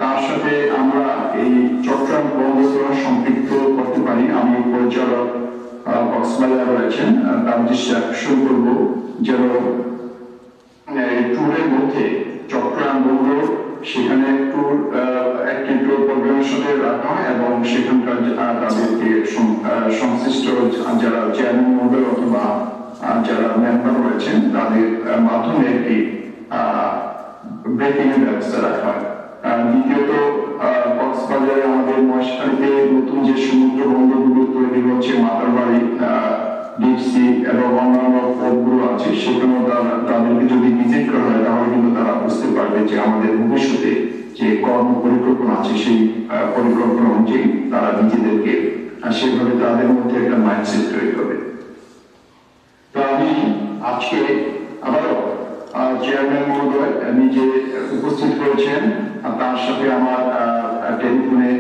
তার সাথে আমরা এই চট্টগ্রাম বন্দর সম্পৃক্ত করতে পারি। আমি পরিচালক কক্সবাজার রয়েছেন, তার দৃষ্টি আকর্ষণ করবো যেন এই ট্যুরের মধ্যে চট্টগ্রাম বন্দর সেখানে একটি ট্যুর প্রোগ্রামের সাথে রাখা হয় এবং সেখানকার তাদেরকে সংশ্লিষ্ট যারা চেয়ারম্যান মহোদয় অথবা যারা মেম্বার রয়েছেন তাদের মাধ্যমে একটি ব্রেকিং এর ব্যবস্থা রাখা হয়। দ্বিতীয়ত কক্সবাজারে আমাদের মহেশখালীতে নতুন যে সমুদ্র বন্দরগুলো তৈরি হচ্ছে সেক্রেটারি, ডিপসি এবং অন্যান্য পদগুলো আছে, সেখানেও তাদেরকে যদি ভিজিট করা হয় তাহলে কিন্তু তারা বুঝতে পারবে যে আমাদের ভবিষ্যতে যে কর্ম পরিকল্পনা আছে সেই পরিকল্পনা অনুযায়ী তারা নিজেদেরকে সেভাবে তাদের মধ্যে একটা মাইন্ডসেট তৈরি হবে। তো আমি আজকে আবারও চেয়ারম্যান মহোদয় নিজে উপস্থিত হয়েছেন, তার সাথে আমার টেলিফোনে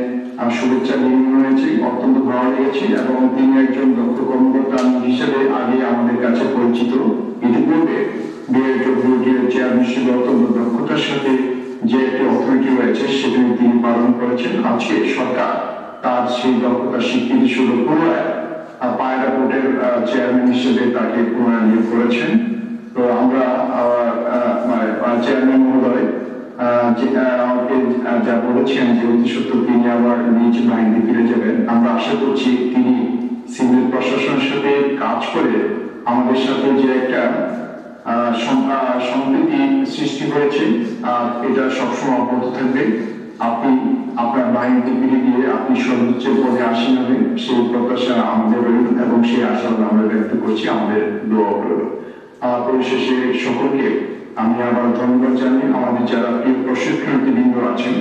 শুভেচ্ছা বিনিময় হয়েছে, অত্যন্ত ভালো লেগেছে এবং তিনি একজন দক্ষ কর্মকর্তা হিসেবে আগে আমাদের কাছে পরিচিত। ইতিপূর্বে বিআইডব্লিউটির চেয়ারম্যান হিসেবে অত্যন্ত দক্ষতার সাথে যে একটি অথরিটি রয়েছে সেখানে তিনি পালন করেছেন। আজকে সরকার তার সেই দক্ষতার স্বীকৃতি স্বরূপ পুনরায় পায়রা পোর্টের চেয়ারম্যান হিসেবে তাকে পুনরায় নিয়োগ করেছেন। তো আমরা চেয়ারম্যান মহোদয় আমাকে যা বলেছেন যে অতি সত্ত্বর তিনি আবার নিজ বাহিনীতে ফিরে যাবেন, আমরা আশা করছি তিনি সিভিল প্রশাসনের সাথে কাজ করে আমাদের সাথে যে একটা সম্প্রীতি সৃষ্টি হয়েছে এটা সবসময় অব্যাহত থাকবে। আপনি আপনার বাহিনীতে ফিরে গিয়ে আপনি সর্বোচ্চ পদে আসীন হবেন সেই প্রত্যাশা আমাদের রইল এবং সেই আশা আমরা ব্যক্ত করছি, আমাদের দোয়া রইল। পরিশেষে সকলকে আমি আবার ধন্যবাদ জানাই। আমাদের যারা প্রিয় প্রশিক্ষণার্থীবৃন্দ আছেন,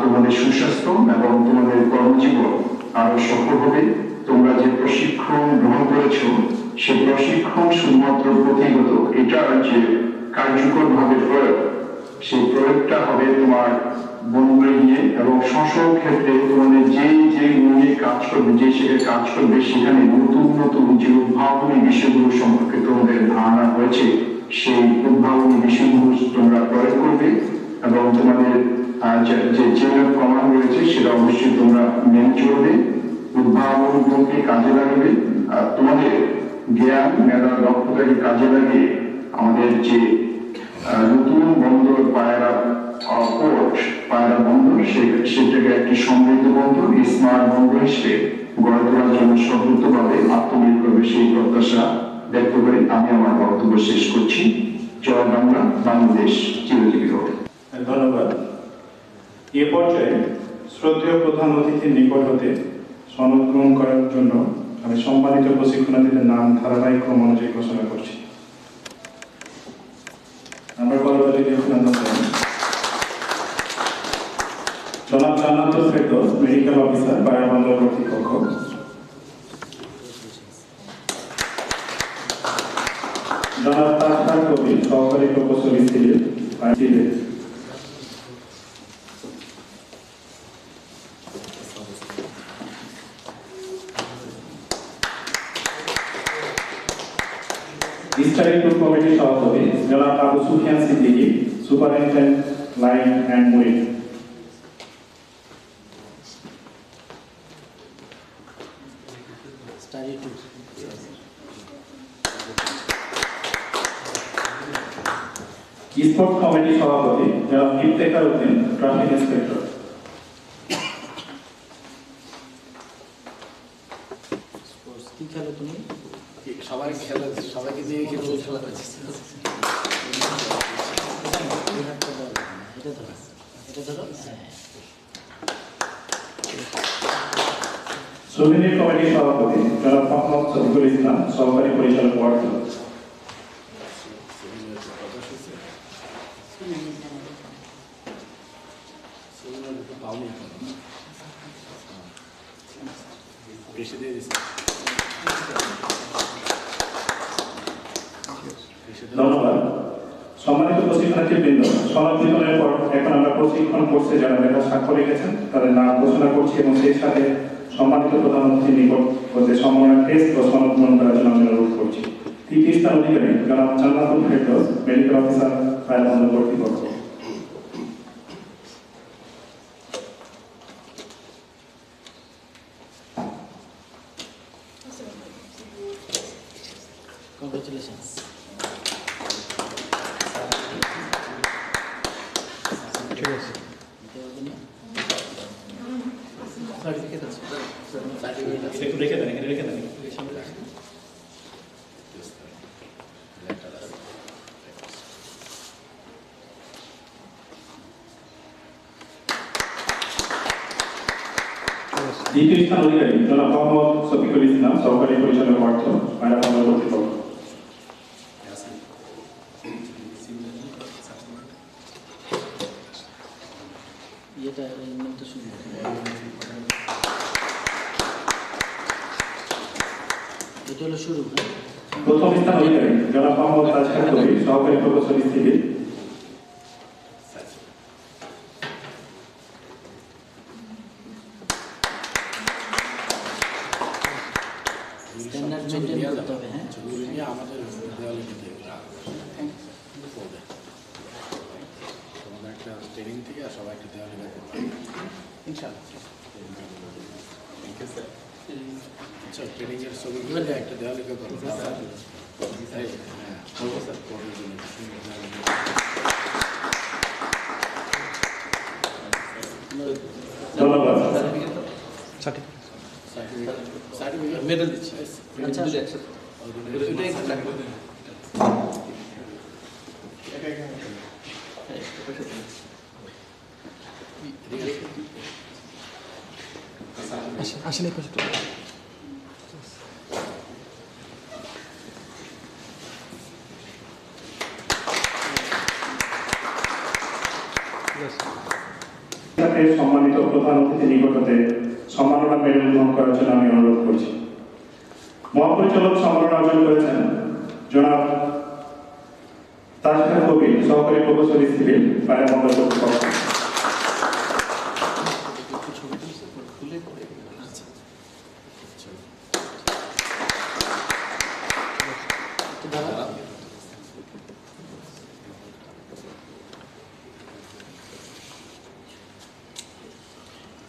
তোমাদের সুস্বাস্থ্য এবং তোমাদের কর্মজীবন আরো সফল হবে। তোমরা যে প্রশিক্ষণ গ্রহণ করেছো সেই প্রশিক্ষণ শুধুমাত্র প্রতিগত, এটার যে কার্যকর ভাবে প্রয়োগ, সেই প্রয়োগটা হবে তোমার বন্ধুরা নিয়ে এবং স্ব ক্ষেত্রে তোমাদের যে নিয়ে কাজ করবে, যে সেখানে কাজ করবে সেখানে নতুন নতুন যে উদ্ভাবনী বিষয়গুলো সম্পর্কে তোমাদের ধারণা হয়েছে সেই উদ্ভাবনী বিষয়গুলো তোমরা প্রয়োগ করবে এবং তোমাদের যে চেইন অফ কমান্ড রয়েছে সেটা অবশ্যই তোমরা মেনে চলবে, উদ্ভাবনকে কাজে লাগাবে। তোমাদের জ্ঞান মেধা দক্ষতাকে কাজে লাগিয়ে আমাদের যে নতুন বন্দর পায়রা পোর্ট, পায়রা বন্দর, সেটাকে একটি সমৃদ্ধ বন্দর, স্মার্ট বন্দর হিসেবে গড়ে তোলার জন্য সর্বোত্তভাবে আত্মনির্ভর হবে সেই প্রত্যাশা ব্যক্ত করে আমি আমার বক্তব্য শেষ করছি। জয় বাংলা, বাংলাদেশ চিরজীবী হবে। ধন্যবাদ। এ পর্যায়ে শ্রদ্ধেয় প্রধান অতিথির নিকট হতে সনদ গ্রহণ করার জন্য আমি সম্মানিত প্রশিক্ষণার্থীদের নাম ধারাবাহিক ক্রম অনুযায়ী ঘোষণা করছি। আমরা কলকাতা জনাব জান্নাতুল ফেরদৌস, মেডিকেল অফিসার, পায়রা বন্দর কর্তৃপক্ষ। জনাব তাজহার কবির, সহকারী প্রকৌশলী সিভিল। স্টাডি গ্রুপ কমিটির সভাপতি জনাব Abu Sufian Siddiqui, superintendent line and mooring. Sports কমিটির সভাপতি জনাব ইফতেখার উদ্দিন, ট্রাফিক ইন্সপেক্টর। কি খেলো তুমি? সবাই খেলা, সবাইকে দিয়ে খেলা হচ্ছে। সুবিনির কমিটির সভাপতি জনাব মোহাম্মদ শফিকুল ইসলাম, সহকারী পরিচালক ওয়ার্ড। ধন্যবাদ। সম্মানিত প্রশিক্ষণার্থীবৃন্দ, সনদ বিতরণের পর এখন আমরা প্রশিক্ষণ কোর্সে যারা মেধা স্বাক্ষর রেখেছেন তাদের নাম ঘোষণা করছি এবং সেই সাথে সম্মানিত প্রধান অতিথির নিকট হতে সম্মাননা টেস্ট ও সনদ গ্রহণ করার জন্য আমি অনুরোধ করছি। তৃতীয় স্থান অধিকারী জনাব জান্নাতুল ফেরদৌস, মেডিকেল অফিসার, পায়রা বন্দর কর্তৃপক্ষ। Congratulations. ঠিক আছে। একটু রেখে দেন, এখানে রেখে দেন। Yes. দ্বিতীয় স্থান অধিকারী জনাব মোহাম্মদ শফিকুল ইসলাম, সহকারী পরিচালক অর্থ, পায়রা বন্দর কর্তৃপক্ষ। প্রথম স্থান অধিকারী জনাব মোহাম্মদ তাজহার কবির, সহকারী প্রকৌশলী সিভিল। ট্রেনিং থেকে সবাই একটা দেওয়া লেখা করতে ইনশাআল্লাহ। আচ্ছা, ট্রেনিংয়ের ছবিগুলো একটা দেওয়া লেখা করবো। হ্যাঁ, করবো স্যার, করবো জন্য সার্টিফিকেট মেডেল দিচ্ছি। আসেন এই পাশে। সম্মানিত প্রধান অতিথি নিকটতে সম্মাননা মেডেল গ্রহণ করার জন্য আমি অনুরোধ করছি। মহাপরিচালক সম্মাননা অর্জন করেছেন জনাব তাজহার কবির, সহকারী প্রকৌশলী সিভিল, পায়রা বন্দর কর্তৃপক্ষ।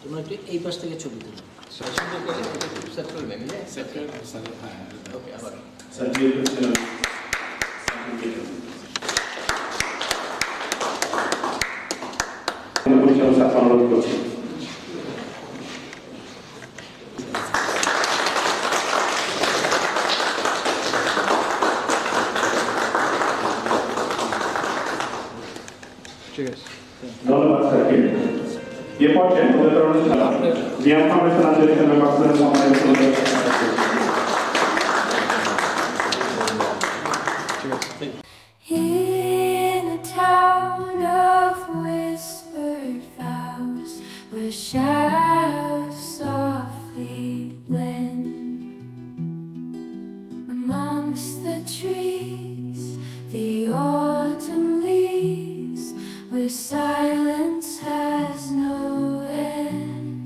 তোমরা একটু এই পাশ থেকে ছবি তুলো। অনুরোধ করছি। ধন্যবাদ স্যারকে। এ পর্যায়ে পদত্যাগ অনুষ্ঠান বিয়াম ফাউন্ডেশন আঞ্চলিক কর্মকর্তাদের সম্মানিত In a town of whispered vows, where shadows softly blend amongst the trees, the autumn leaves, where silence has no end.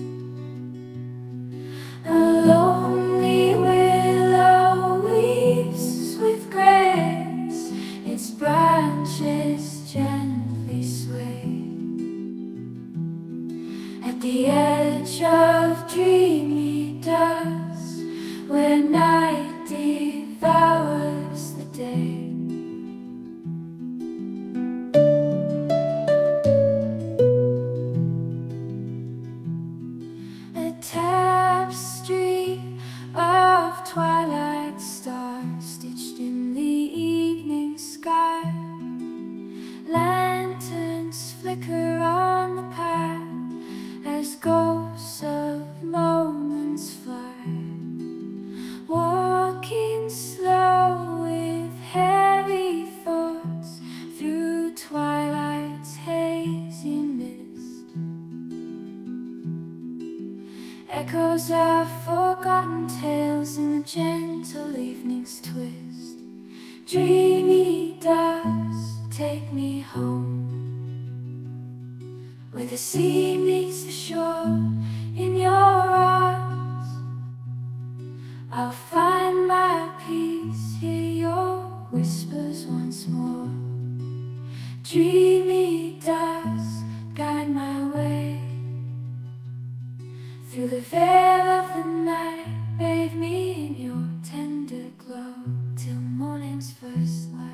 A lonely willow weeps with grace, its branches gently sway. At the edge of dreamy dusk, where night devours the day. A tapestry of twilight stars stitched in the evening sky. Lanterns flicker on the path as ghosts of moments fly. Walking slow with heavy thoughts through twilight's hazy mist. Echoes of forgotten tales in the gentle evening's twist. Dreamy dust, take me home, where the sea meets the shore in your arms. I'll find my peace, hear your whispers once more. Dreamy dust, guide my way through the veil of the night. Bathe me in your tender glow till morning's first light.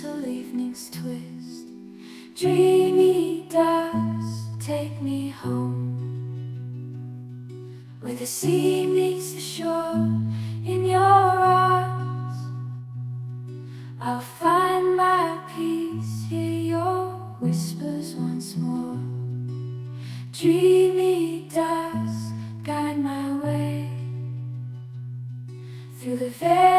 till evening's twist. Dreamy dust, take me home, where the sea meets the shore. In your arms I'll find my peace, hear your whispers once more. Dreamy dust, guide my way through the very